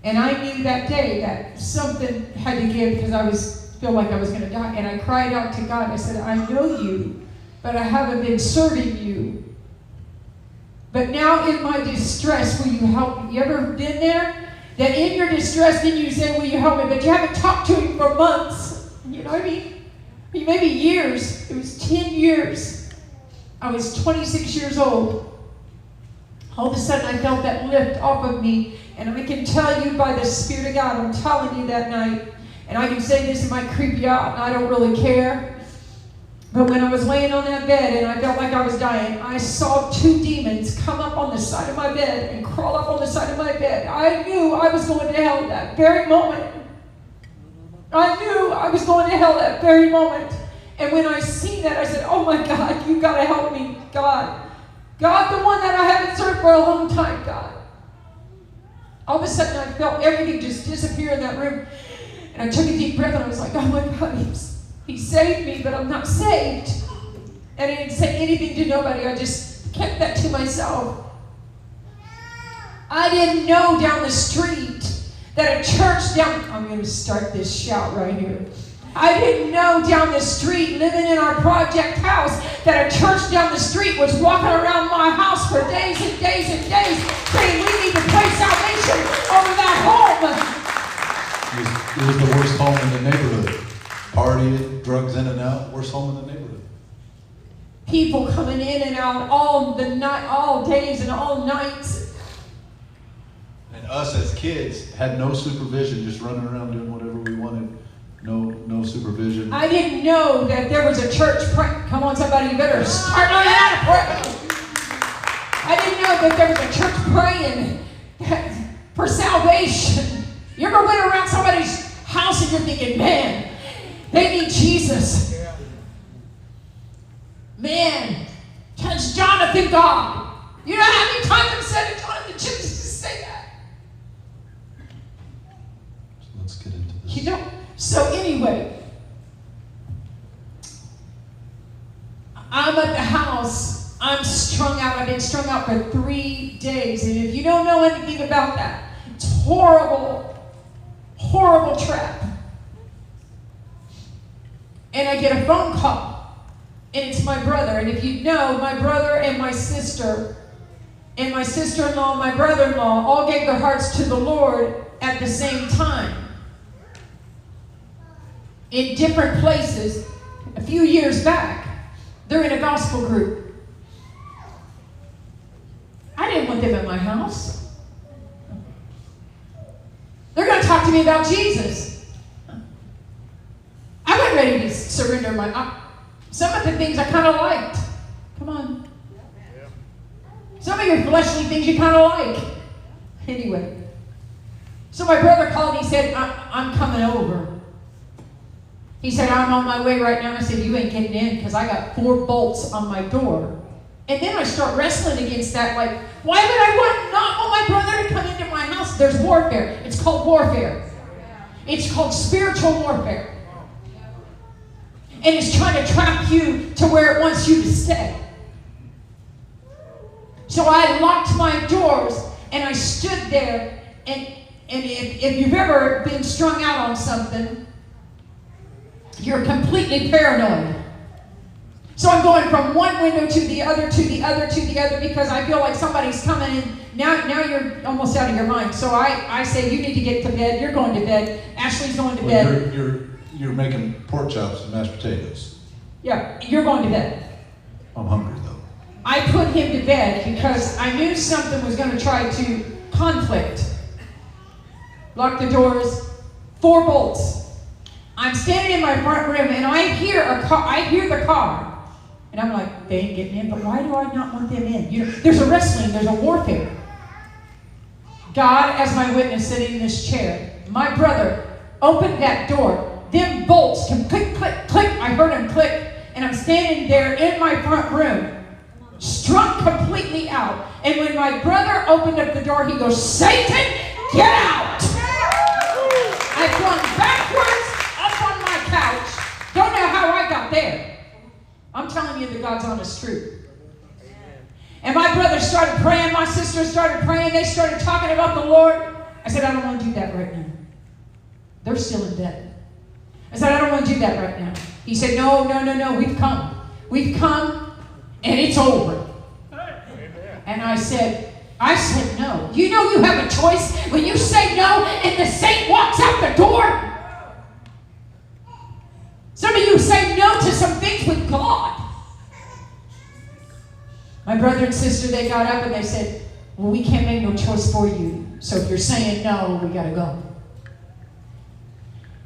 And I knew that day that something had to give because feel like I was going to die. And I cried out to God. I said, I know you, but I haven't been serving you. But now in my distress, will you help me? You ever been there? That in your distress, then you say, will you help me? But you haven't talked to him for months. You know what I mean? Maybe years. It was 10 years. I was 26 years old. All of a sudden, I felt that lift off of me. And I can tell you by the Spirit of God, I'm telling you that night, and I can say this, it might creep you out, and I don't really care. But when I was laying on that bed and I felt like I was dying, I saw 2 demons come up on the side of my bed and crawl up on the side of my bed. I knew I was going to hell that very moment. I knew I was going to hell that very moment. And when I seen that, I said, oh my God, you got to help me, God. God, the one that I haven't served for a long time, God. All of a sudden, I felt everything just disappear in that room. And I took a deep breath and I was like, oh my God, he saved me, but I'm not saved. And I didn't say anything to nobody. I just kept that to myself. I didn't know down the street that a church I'm going to start this shout right here. I didn't know down the street, living in our project house, that a church down the street was walking around my house for days and days and days saying we need to pray salvation over that home. It was the worst home in the neighborhood. Partying, drugs in and out, worst home in the neighborhood. People coming in and out all the night, all days and all nights. And us as kids had no supervision, just running around doing whatever we wanted. No supervision. I didn't know that there was a church praying. Come on, somebody, you better start learning how to pray. I didn't know that there was a church praying for salvation. You ever went around somebody's house and you're thinking, man, they need Jesus. Man, touch Jonathan, God. You know how many times I've said it, Jonathan, just say that. So let's get into this. You know, so anyway, I'm at the house. I'm strung out. I've been strung out for 3 days. And if you don't know anything about that, it's horrible, horrible trap. And I get a phone call. And it's my brother. And if you know, my brother and my sister and my sister-in-law and my brother-in-law all gave their hearts to the Lord at the same time. In different places, a few years back. They're in a gospel group. I didn't want them in my house. They're going to talk to me about Jesus. I wasn't ready to surrender my... some of the things I kind of liked. Come on. Some of your fleshly things you kind of like. Anyway. So my brother called and he said, I'm coming over. He said, I'm on my way right now. I said, you ain't getting in because I got 4 bolts on my door. And then I start wrestling against that, like, why would I not want my brother to come into my house? There's warfare. It's called warfare. It's called spiritual warfare. And it's trying to trap you to where it wants you to stay. So I locked my doors and I stood there. And if you've ever been strung out on something, you're completely paranoid. So I'm going from one window to the other, to the other, to the other, because I feel like somebody's coming in. Now you're almost out of your mind. So I say, you need to get to bed. You're going to bed. Ashley's going to bed. You're making pork chops and mashed potatoes. Yeah, you're going to bed. I'm hungry, though. I put him to bed because I knew something was going to try to conflict. Lock the doors. 4 bolts. I'm standing in my front room and I hear the car. And I'm like, they ain't getting in, but why do I not want them in? You know, there's a wrestling, there's a warfare. God, as my witness, sitting in this chair, my brother opened that door. Them bolts can click, click, click. I heard him click. And I'm standing there in my front room, strung completely out. And when my brother opened up the door, he goes, Satan, get out! I flung backwards up on my couch. Don't know how I got there. I'm telling you the God's honest truth. And my brother started praying. My sister started praying. They started talking about the Lord. I said, I don't want to do that right now. They're still in bed. I said, I don't want to do that right now. He said, no. We've come. We've come, and it's over. And I said, no. You know you have a choice when you say no and the saint walks out the door. Some of you say no to some things with God. My brother and sister, they got up and they said, well, we can't make no choice for you. So if you're saying no, we got to go.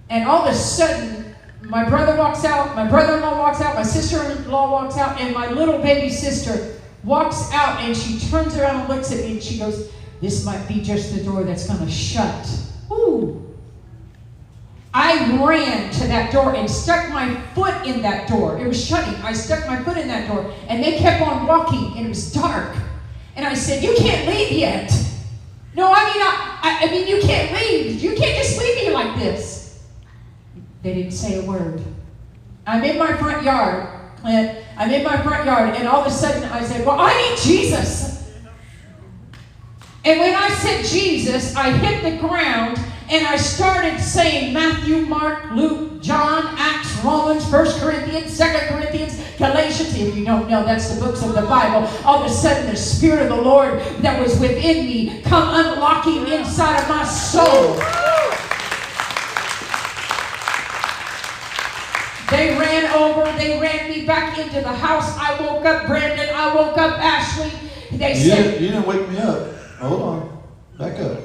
And all of a sudden, my brother walks out, my brother-in-law walks out, my sister-in-law walks out, and my little baby sister walks out, and she turns around and looks at me, and she goes, this might be just the door that's going to shut. Ooh. I ran to that door and stuck my foot in that door. It was shutting. I stuck my foot in that door, and they kept on walking, and it was dark. And I said, you can't leave yet. No, I mean, you can't leave. You can't just leave me like this. They didn't say a word. I'm in my front yard, Clint. I'm in my front yard, and all of a sudden I said, well, I need Jesus. And when I said Jesus, I hit the ground, and I started saying Matthew, Mark, Luke, John, Acts, Romans, 1 Corinthians, 2 Corinthians, Galatians. If you don't know, that's the books of the Bible. All of a sudden, the Spirit of the Lord that was within me come unlocking inside of my soul. They ran over. They ran me back into the house. I woke up Brandon. I woke up Ashley. They said, You didn't wake me up. Hold on. Back up.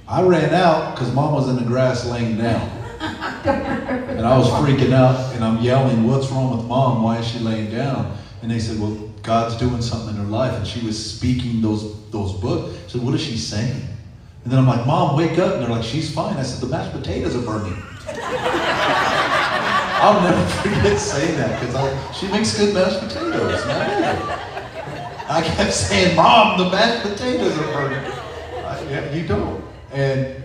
I ran out because Mom was in the grass laying down. And I was freaking out, and I'm yelling, what's wrong with Mom? Why is she laying down? And they said, well, God's doing something in her life, and she was speaking those books. I said, what is she saying? And then I'm like, Mom, wake up. And they're like, she's fine. I said, the mashed potatoes are burning. I'll never forget saying that, because she makes good mashed potatoes. Man. I kept saying, Mom, the mashed potatoes are burning. Yeah, you don't. And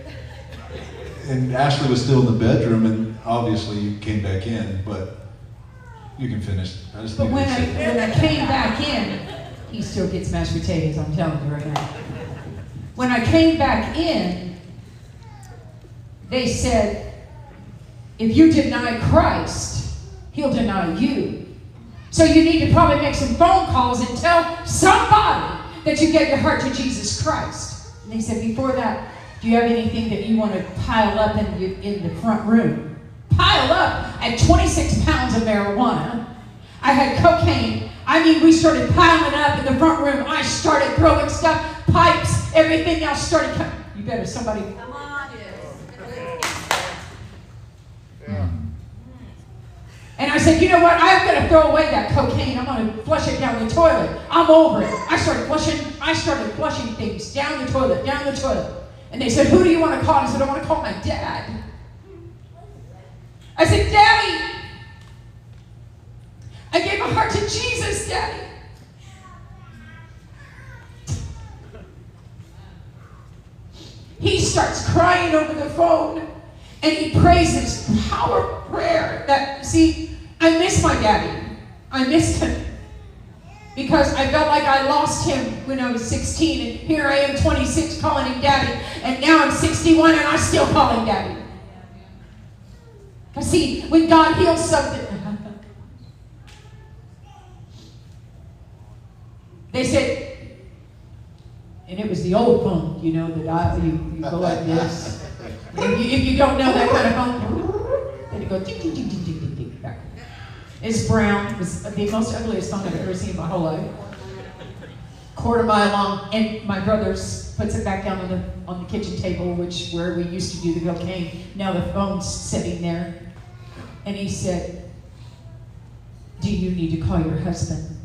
Ashley was still in the bedroom, and obviously you came back in, but you can finish. But when I came back in, he still gets mashed potatoes, I'm telling you right now. When I came back in, they said, if you deny Christ, he'll deny you. So you need to probably make some phone calls and tell somebody that you gave your heart to Jesus Christ. And they said, before that, do you have anything that you want to pile up in the front room? Pile up. I had 26 pounds of marijuana. I had cocaine. I mean, we started piling up in the front room. I started throwing stuff, pipes, everything else started coming. You better, somebody. Come on. And I said, you know what? I'm going to throw away that cocaine. I'm going to flush it down the toilet. I'm over it. I started flushing things down the toilet. And they said, who do you want to call? I said, I want to call my dad. I said, Daddy, I gave my heart to Jesus, Daddy. He starts crying over the phone, and he prays this power prayer that, see, I miss my daddy. I missed him. Because I felt like I lost him when I was 16, and here I am 26 calling him daddy, and now I'm 61 and I still call him daddy. Because see, when God heals something, they said, and it was the old phone, you know, that you go like this. If you don't know that kind of phone, then it goes ding, ding, ding, ding, ding, ding, ding, back. It's brown. It was the most ugliest phone I've ever seen in my whole life. Quarter mile long, and my brother's puts it back down on the kitchen table, where we used to do the cocaine. Now the phone's sitting there, and he said, "Do you need to call your husband?"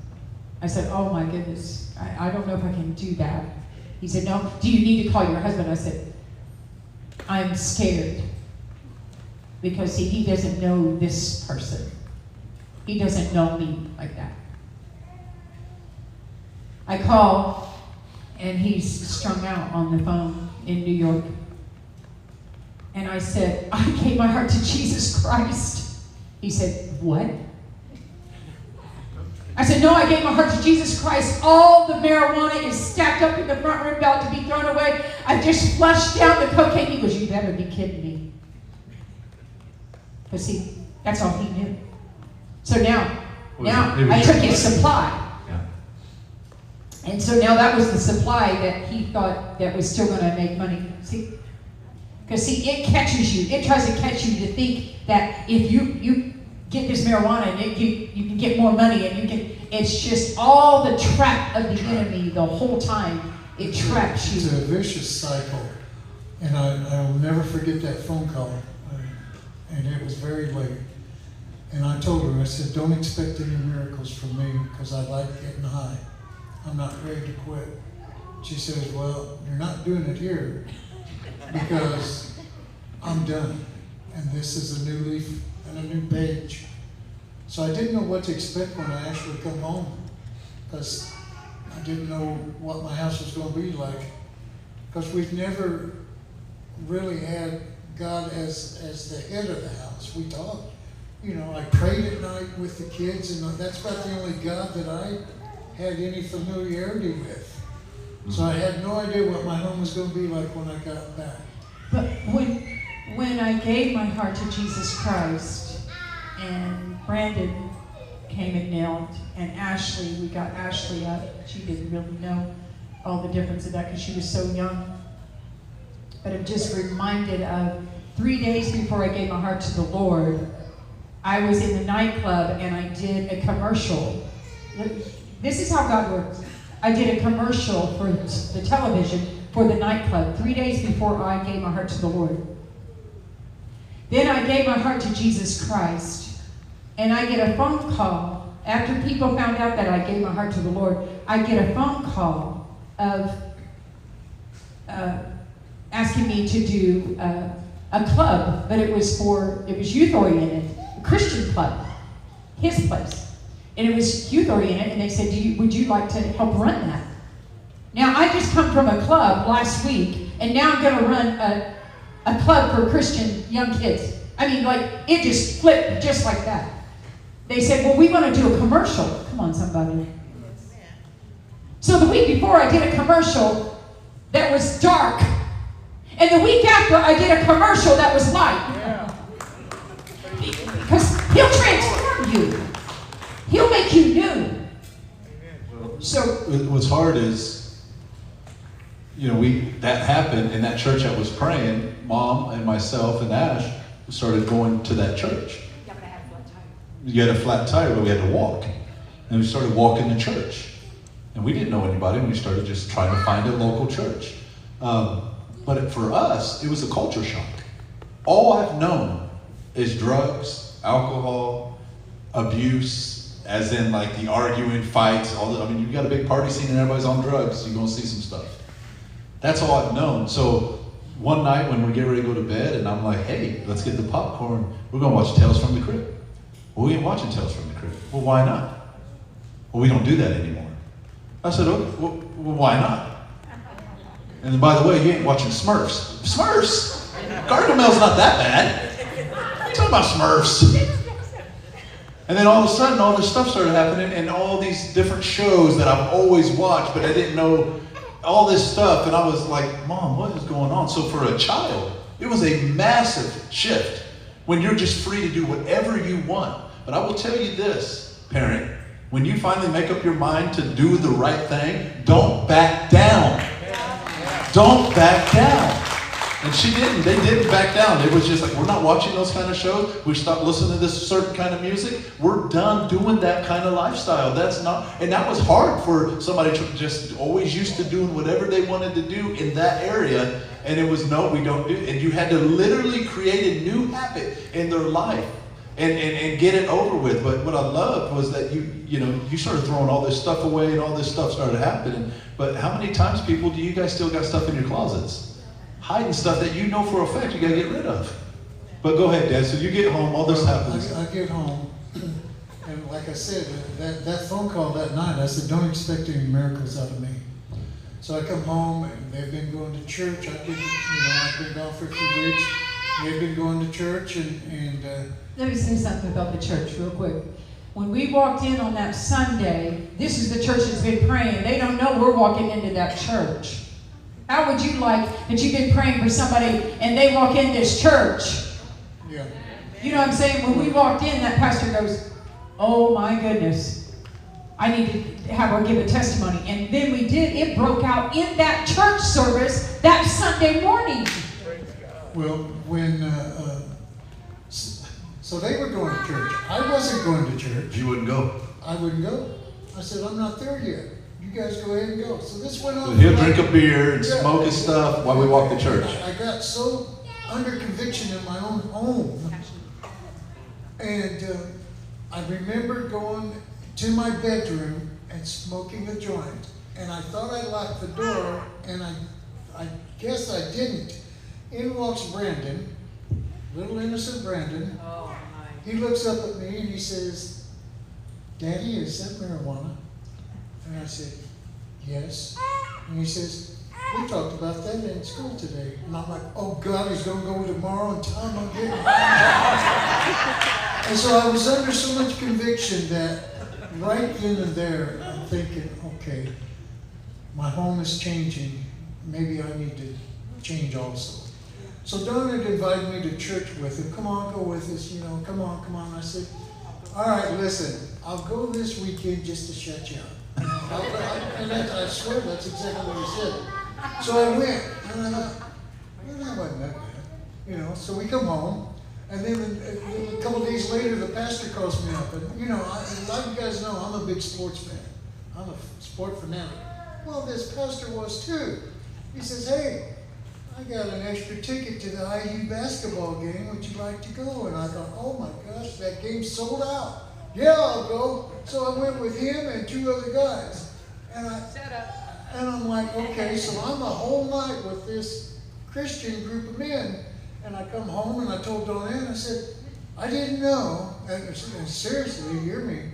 I said, "Oh my goodness, I don't know if I can do that." He said, "No, do you need to call your husband?" I said, "I'm scared." Because see, he doesn't know this person. He doesn't know me like that. I call, and he's strung out on the phone in New York. And I said, "I gave my heart to Jesus Christ." He said, "What?" I said, "No, I gave my heart to Jesus Christ. All the marijuana is stacked up in the front room, about to be thrown away. I just flushed down the cocaine." He goes, "You better be kidding me." But see, that's all he knew. So now I took his supply. Yeah. And so now that was the supply that he thought that was still going to make money. See? Because see, it catches you. It tries to catch you to think that if you get this marijuana and you can get more money, and it's just all the trap of the enemy the whole time. It traps you. It's a vicious cycle. And I'll never forget that phone call. And it was very late. And I told her, I said, "Don't expect any miracles from me, because I like getting high. I'm not ready to quit." She says, "Well, you're not doing it here, because I'm done. And this is a new leaf and a new page." So I didn't know what to expect when I actually come home, because I didn't know what my house was going to be like. Because we've never really had God as the head of the house. We talked. You know, I prayed at night with the kids, and that's about the only God that I had any familiarity with. So I had no idea what my home was going to be like when I got back. But when I gave my heart to Jesus Christ, and Brandon came and knelt, and Ashley, we got Ashley up. She didn't really know all the difference of that because she was so young. But I'm just reminded of 3 days before I gave my heart to the Lord, I was in the nightclub and I did a commercial. This is how God works. I did a commercial for the television for the nightclub 3 days before I gave my heart to the Lord. Then I gave my heart to Jesus Christ, and I get a phone call after people found out that I gave my heart to the Lord, I get a phone call of asking me to do a club, but it was youth oriented, a Christian club, his place. And it was youth oriented, and they said, would you like to help run that? Now, I just come from a club last week, and now I'm going to run a club for Christian young kids. I mean, like, it just flipped just like that. They said, well, we want to do a commercial. Come on, somebody. So the week before, I did a commercial that was dark. And the week after, I did a commercial that was light. Yeah. Because he'll transform you. He'll make you new. So What's hard is, that happened in that church I was praying. Mom and myself and Ash started going to that church. Yeah, but I had a flat tire. You had a flat tire, but we had to walk. And we started walking to church. And we didn't know anybody, and we started just trying to find a local church. But for us, it was a culture shock. All I've known is drugs, alcohol, abuse, as in like the arguing, fights, you got a big party scene and everybody's on drugs, you're gonna see some stuff. That's all I've known. So one night when we get ready to go to bed, and I'm like, hey, let's get the popcorn. We're gonna watch Tales from the Crypt. Well, we ain't watching Tales from the Crypt. Well, why not? Well, we don't do that anymore. I said, okay, well, why not? And then, by the way, you ain't watching Smurfs. Smurfs? Gargamel's not that bad. What are you talking about, Smurfs? And then all of a sudden, all this stuff started happening, and all these different shows that I've always watched, but I didn't know all this stuff. And I was like, Mom, what is going on? So for a child, it was a massive shift when you're just free to do whatever you want. But I will tell you this, parent, when you finally make up your mind to do the right thing, don't back down. Don't back down. And she didn't. They didn't back down. It was just like, we're not watching those kind of shows. We stopped listening to this certain kind of music. We're done doing that kind of lifestyle. And that was hard for somebody to just always used to doing whatever they wanted to do in that area. And it was, no, we don't do it. And you had to literally create a new habit in their life and get it over with. But what I loved was that you started throwing all this stuff away, and all this stuff started happening. But how many times, people, do you guys still got stuff in your closet? Hiding stuff that you know for a fact you got to get rid of. But go ahead, Dad. So you get home, all this happens. I get home, and like I said, that phone call that night, I said, don't expect any miracles out of me. So I come home, and they've been going to church. I've been gone for a few weeks. They've been going to church, and let me say something about the church real quick. When we walked in on that Sunday, this is the church that's been praying. They don't know we're walking into that church. How would you like that you've been praying for somebody and they walk in this church? yeah. You know what I'm saying? When we walked in, that pastor goes, oh my goodness, I need to have her give a testimony. And then we did. It broke out in that church service that Sunday morning. Well, when so they were going to church. I wasn't going to church. You wouldn't go. I wouldn't go. I said, I'm not there yet. You guys go ahead and go. So this went on. He'll drink a beer and smoke his stuff while we walk to church. I got so under conviction in my own home. And I remember going to my bedroom and smoking a joint. And I thought I locked the door, and I guess I didn't. In walks Brandon, little innocent Brandon. He looks up at me and he says, Daddy, is that marijuana? And I said, yes. And he says, we talked about that in school today. And I'm like, oh God, he's going to go tomorrow and tell him I'm getting high. And so I was under so much conviction that right then and there, I'm thinking, okay, my home is changing. Maybe I need to change also. So Don had invited me to church with him. Come on, go with us, come on. I said, all right, listen, I'll go this weekend just to shut you up. I swear that's exactly what he said. So I went, and I thought, well, that wasn't that bad. So we come home, and then a couple of days later, the pastor calls me up. And, a lot of you guys know I'm a big sports fan. I'm a sport fanatic. Well, this pastor was too. He says, hey, I got an extra ticket to the IU basketball game. Would you like to go? And I thought, oh my gosh, that game's sold out. yeah, I'll go. So I went with him and 2 other guys. And I'm like, okay, so I'm a whole night with this Christian group of men. And I come home and I told Donann, I said, I didn't know, and seriously, hear me,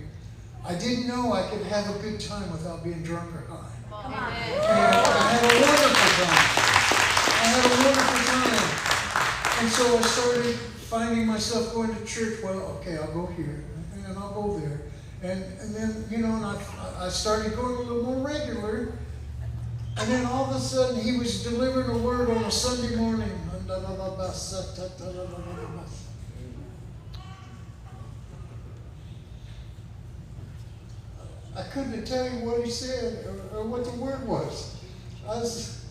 I didn't know I could have a good time without being drunk or high. Come on. And I had a wonderful time. I had a wonderful time. And so I started finding myself going to church. Well, okay, I'll go here, and I'll go there. And then, you know, and I started going a little more regular. And then all of a sudden, he was delivering a word on a Sunday morning. I couldn't tell you what he said or what the word was. I was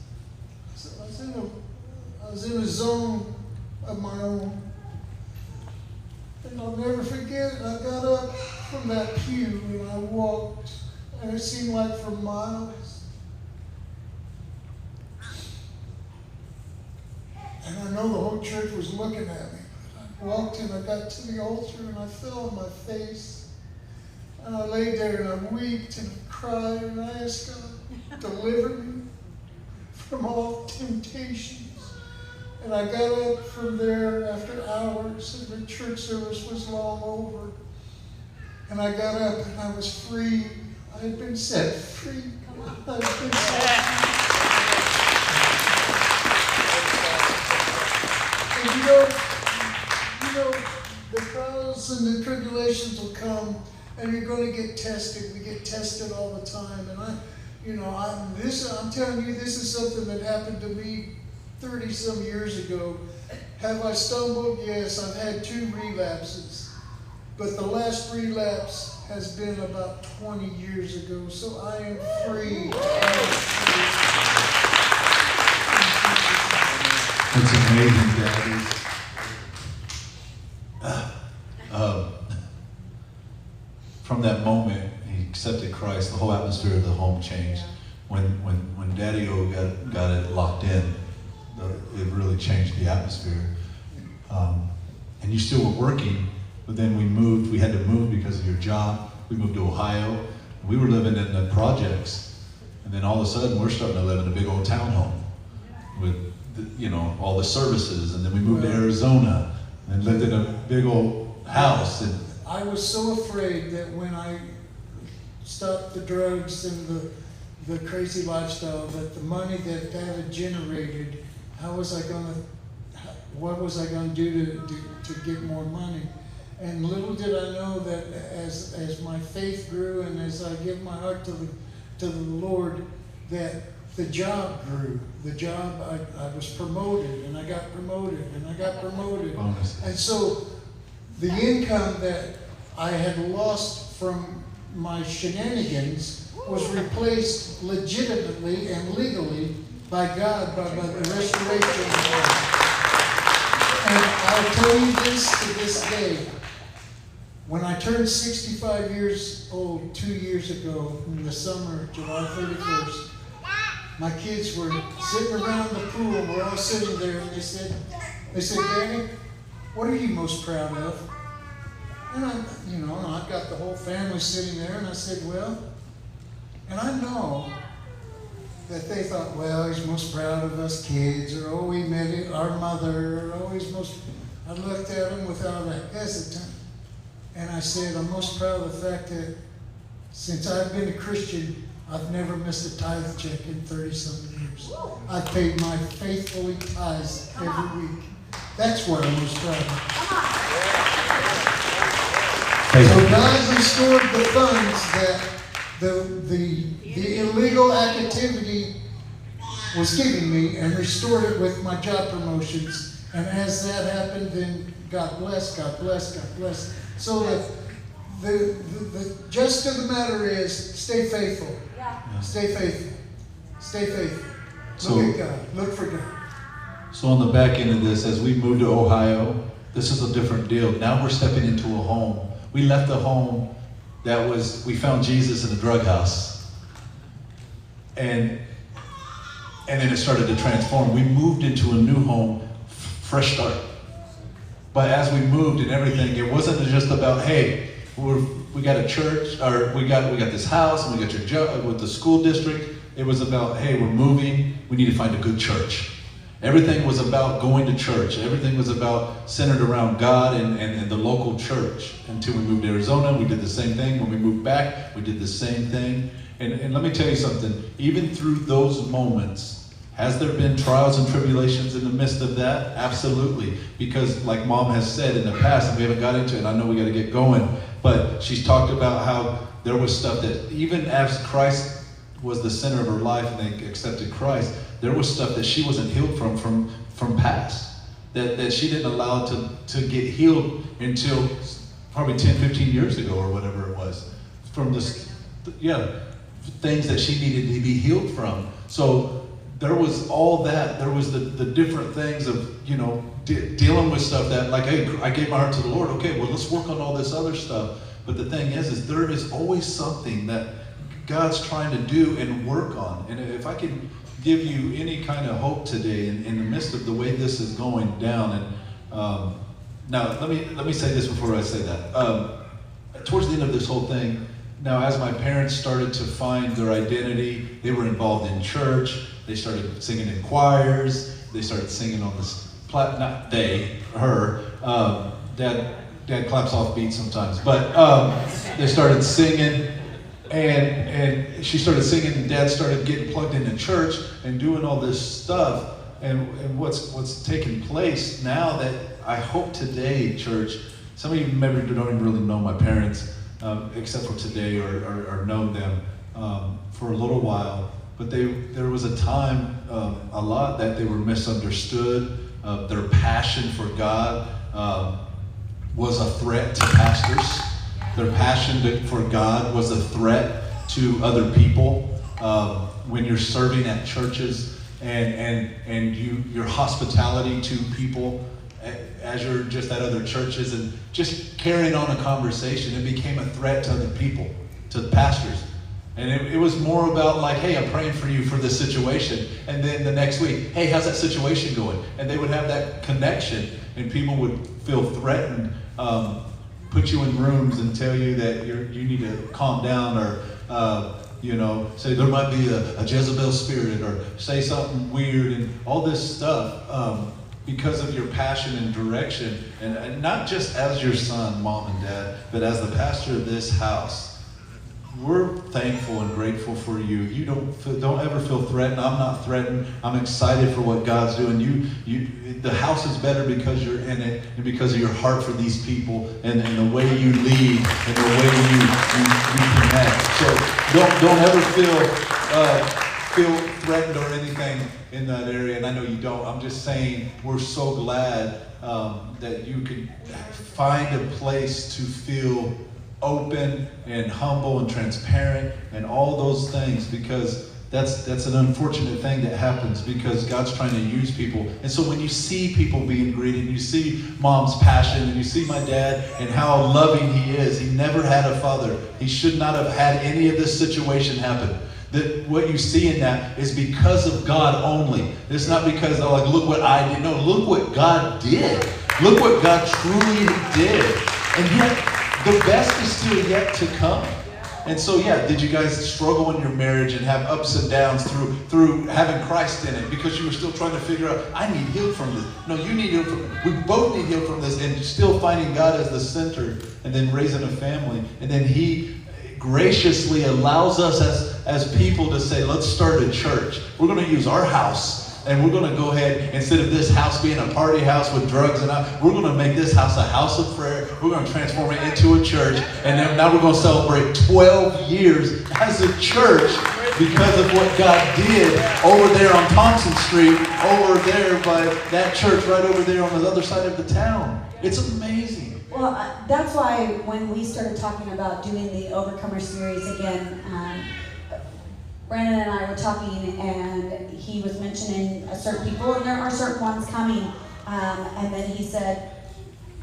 in a zone of my own. And I'll never forget it. I got up from that pew and I walked, and it seemed like for miles. And I know the whole church was looking at me. I walked and I got to the altar and I fell on my face. And I laid there and I wept and I cried and I asked God, deliver me from all temptations. And I got up from there after hours and the church service was long over. And I got up and I was free. I had been set free. I had been set free. And you know, the trials and the tribulations will come, and you're going to get tested. We get tested all the time, and I'm telling you, this is something that happened to me 30-some years ago. Have I stumbled? Yes, I've had 2 relapses, but the last relapse has been about 20 years ago. So I am free. It's amazing, Daddy. From that moment, he accepted Christ. The whole atmosphere of the home changed. When Daddy-O got it locked in, it really changed the atmosphere. And you still were working, but then we moved. We had to move because of your job. We moved to Ohio. We were living in the projects, and then all of a sudden, we're starting to live in a big old townhome with all the services, and then we moved to Arizona and lived in a big old house. And I was so afraid that when I stopped the drugs and the crazy lifestyle, that the money that had generated, what was I going to do to get more money? And little did I know that as my faith grew and as I give my heart to the Lord, that the job grew. The job, I was promoted, and I got promoted, and I got promoted. Bonus. And so the income that I had lost from my shenanigans was replaced legitimately and legally by God, by the restoration of God. And I'll tell you this to this day. When I turned 65 years old 2 years ago in the summer, July 31st, my kids were sitting around the pool, and we're all sitting there, and they said, Danny, what are you most proud of? And I've got the whole family sitting there, and I said, well, and I know that they thought, well, he's most proud of us kids, or oh, we met our mother, or oh, he's most, I looked at him without a hesitant, and I said, I'm most proud of the fact that since I've been a Christian, I've never missed a tithe check in 30-something years. I've paid my faithfully tithes every week. That's what I'm most proud of. So God restored the funds that the illegal activity was giving me, and restored it with my job promotions. And as that happened, then God bless, God bless, God bless. So the gist of the matter is, stay faithful. Yeah. Stay faithful. Stay faithful. So- Look at God. Look for God. So on the back end of this, as we moved to Ohio, this is a different deal. Now we're stepping into a home. We left a home we found Jesus in a drug house. And then it started to transform. We moved into a new home, fresh start. But as we moved and everything, it wasn't just about, hey, we got a church, or we got this house, and we got your job with the school district. It was about, hey, we're moving, we need to find a good church. Everything was about going to church. Everything was about centered around God and the local church. Until we moved to Arizona, we did the same thing. When we moved back, we did the same thing. And let me tell you something, even through those moments, has there been trials and tribulations in the midst of that? Absolutely. Because like Mom has said in the past, and we haven't got into it, and I know we got to get going, but she's talked about how there was stuff that even as Christ was the center of her life and they accepted Christ, there was stuff that she wasn't healed from past, that she didn't allow to get healed until probably 10, 15 years ago or whatever it was. From this, things that she needed to be healed from. So there was all that. There was the different things of, dealing with stuff that, like, hey, I gave my heart to the Lord. Okay, well, let's work on all this other stuff. But the thing is there is always something that God's trying to do and work on. And if I can give you any kind of hope today in the midst of the way this is going down, and now let me say this before I say that. Towards the end of this whole thing, now as my parents started to find their identity, they were involved in church. They started singing in choirs. They started singing on this not they, her. Dad claps off beats sometimes, but they started singing. And she started singing, and Dad started getting plugged into church and doing all this stuff. And what's taking place now that I hope today, church, some of you maybe don't even really know my parents, except for today, or know them for a little while. But there was a time, a lot, that they were misunderstood. Their passion for God was a threat to pastors. Their passion for God was a threat to other people. When you're serving at churches and your hospitality to people as you're just at other churches and just carrying on a conversation, it became a threat to other people, to the pastors. And it was more about like, hey, I'm praying for you for this situation. And then the next week, hey, how's that situation going? And they would have that connection, and people would feel threatened, put you in rooms and tell you that you need to calm down, or say there might be a Jezebel spirit, or say something weird, and all this stuff because of your passion and direction, and not just as your son, Mom and Dad, but as the pastor of this house. We're thankful and grateful for you. You don't ever feel threatened. I'm not threatened. I'm excited for what God's doing. The house is better because you're in it, and because of your heart for these people, and the way you lead, and the way you connect. So don't ever feel threatened or anything in that area. And I know you don't. I'm just saying we're so glad that you can find a place to feel open and humble and transparent and all those things, because that's an unfortunate thing that happens, because God's trying to use people. And so when you see people being greeted, you see Mom's passion, and you see my dad and how loving he is. He never had a father. He should not have had any of this situation happen. That what you see in that is because of God only. It's not because, look what I did. No, look what God did. Look what God truly did. And yet, the best is still yet to come. And so, did you guys struggle in your marriage and have ups and downs through having Christ in it, because you were still trying to figure out, I need healed from this. No, you need healed from this. We both need healed from this, and still finding God as the center, and then raising a family. And then He graciously allows us as people to say, let's start a church. We're going to use our house. And we're going to go ahead, instead of this house being a party house with drugs and we're going to make this house a house of prayer. We're going to transform it into a church. And then now we're going to celebrate 12 years as a church because of what God did over there on Thompson Street, over there by that church right over there on the other side of the town. It's amazing. Well, that's why when we started talking about doing the Overcomer series again, Brandon and I were talking, and he was mentioning certain people, and there are certain ones coming. And then he said,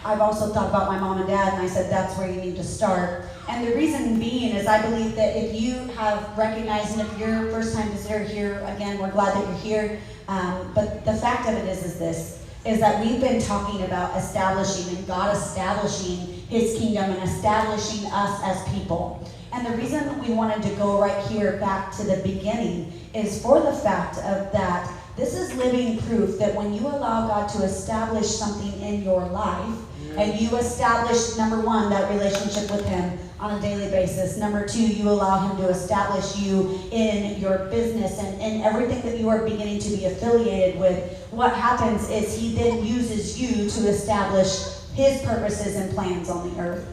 I've also thought about my mom and dad, and I said, that's where you need to start. And the reason being is I believe that if you have recognized, and if you're a first-time visitor here, again, we're glad that you're here. But the fact of it is this, is that we've been talking about establishing and God establishing His kingdom and establishing us as people. And the reason we wanted to go right here back to the beginning is for the fact of that this is living proof that when you allow God to establish something in your life, and you establish, number one, that relationship with Him on a daily basis. Number two, you allow Him to establish you in your business and in everything that you are beginning to be affiliated with. What happens is He then uses you to establish His purposes and plans on the earth.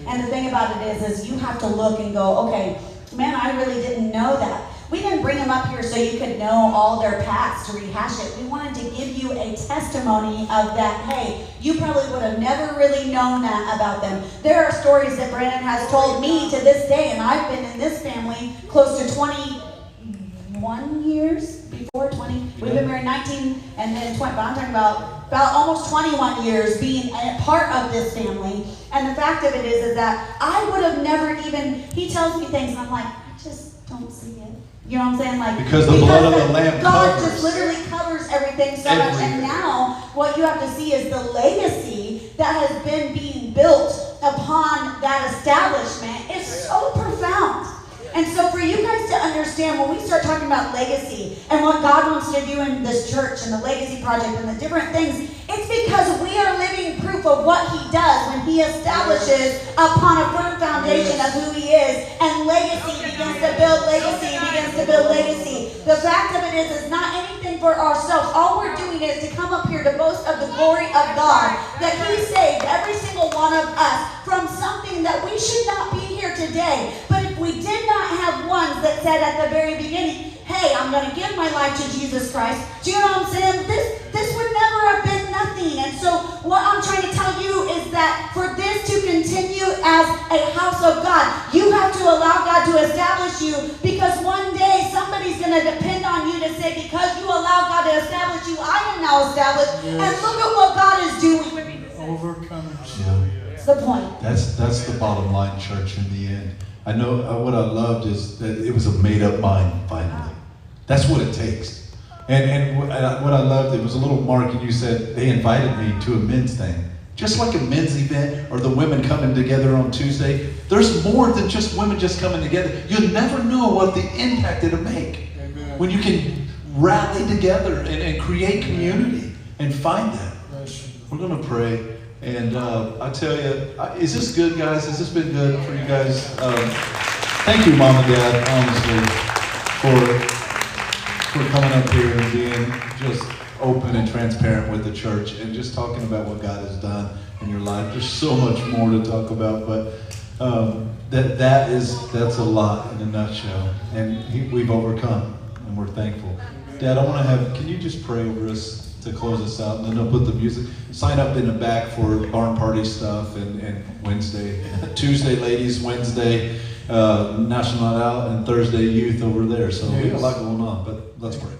And the thing about it is you have to look and go, okay, man, I really didn't know that. We didn't bring them up here so you could know all their past to rehash it. We wanted to give you a testimony of that, hey, you probably would have never really known that about them. There are stories that Brandon has told me to this day, and I've been in this family close to 21 years before 20. We've been married 19 and then 20, but I'm talking about almost 21 years being a part of this family. And the fact of it is that I would have never even, he tells me things and I'm like, I just don't see it. You know what I'm saying? Like because the blood of the Lamb God covers. just literally covers everything so much. And now what you have to see is the legacy that has been being built upon that establishment is so profound. And so for you guys to understand, when we start talking about legacy and what God wants to do in this church and the legacy project and the different things, it's because we are living proof of what He does when He establishes upon a firm foundation of who He is, and legacy begins to build legacy, begins to build legacy. The fact of it is, it's not anything for ourselves. All we're doing is to come up here to boast of the glory of God, that He saved every single one of us from something that we should not be here today. But if we did not have ones that said at the very beginning, hey, I'm going to give my life to Jesus Christ. Do you know what I'm saying? This would never have been nothing. And so what I'm trying to tell you is that for this to continue as a house of God, you have to allow God to establish you, because one day somebody's going to depend on you to say, because you allow God to establish you, I am now established. Yes. And look at what God is doing. Overcomers. Yeah. That's the point. That's the bottom line, church, in the end. I know what I loved is that it was a made-up mind, finally. That's what it takes. And what I loved, it was a little mark, and you said they invited me to a men's thing. Just like a men's event or the women coming together on Tuesday, there's more than just women just coming together. You'll never know what the impact it'll make. Amen. When you can rally together and create community and find that. We're going to pray. And I tell you, is this good, guys? Has this been good for you guys? Thank you, Mom and Dad, honestly, for coming up here and being just open and transparent with the church and just talking about what God has done in your life. There's so much more to talk about, but that's a lot in a nutshell. And we've overcome, and we're thankful. Dad, can you just pray over us to close us out, and then I'll put the music. Sign up in the back for barn party stuff and Wednesday, Tuesday ladies, Wednesday National Night Out, and Thursday youth over there. So we got a lot going on, but let's pray.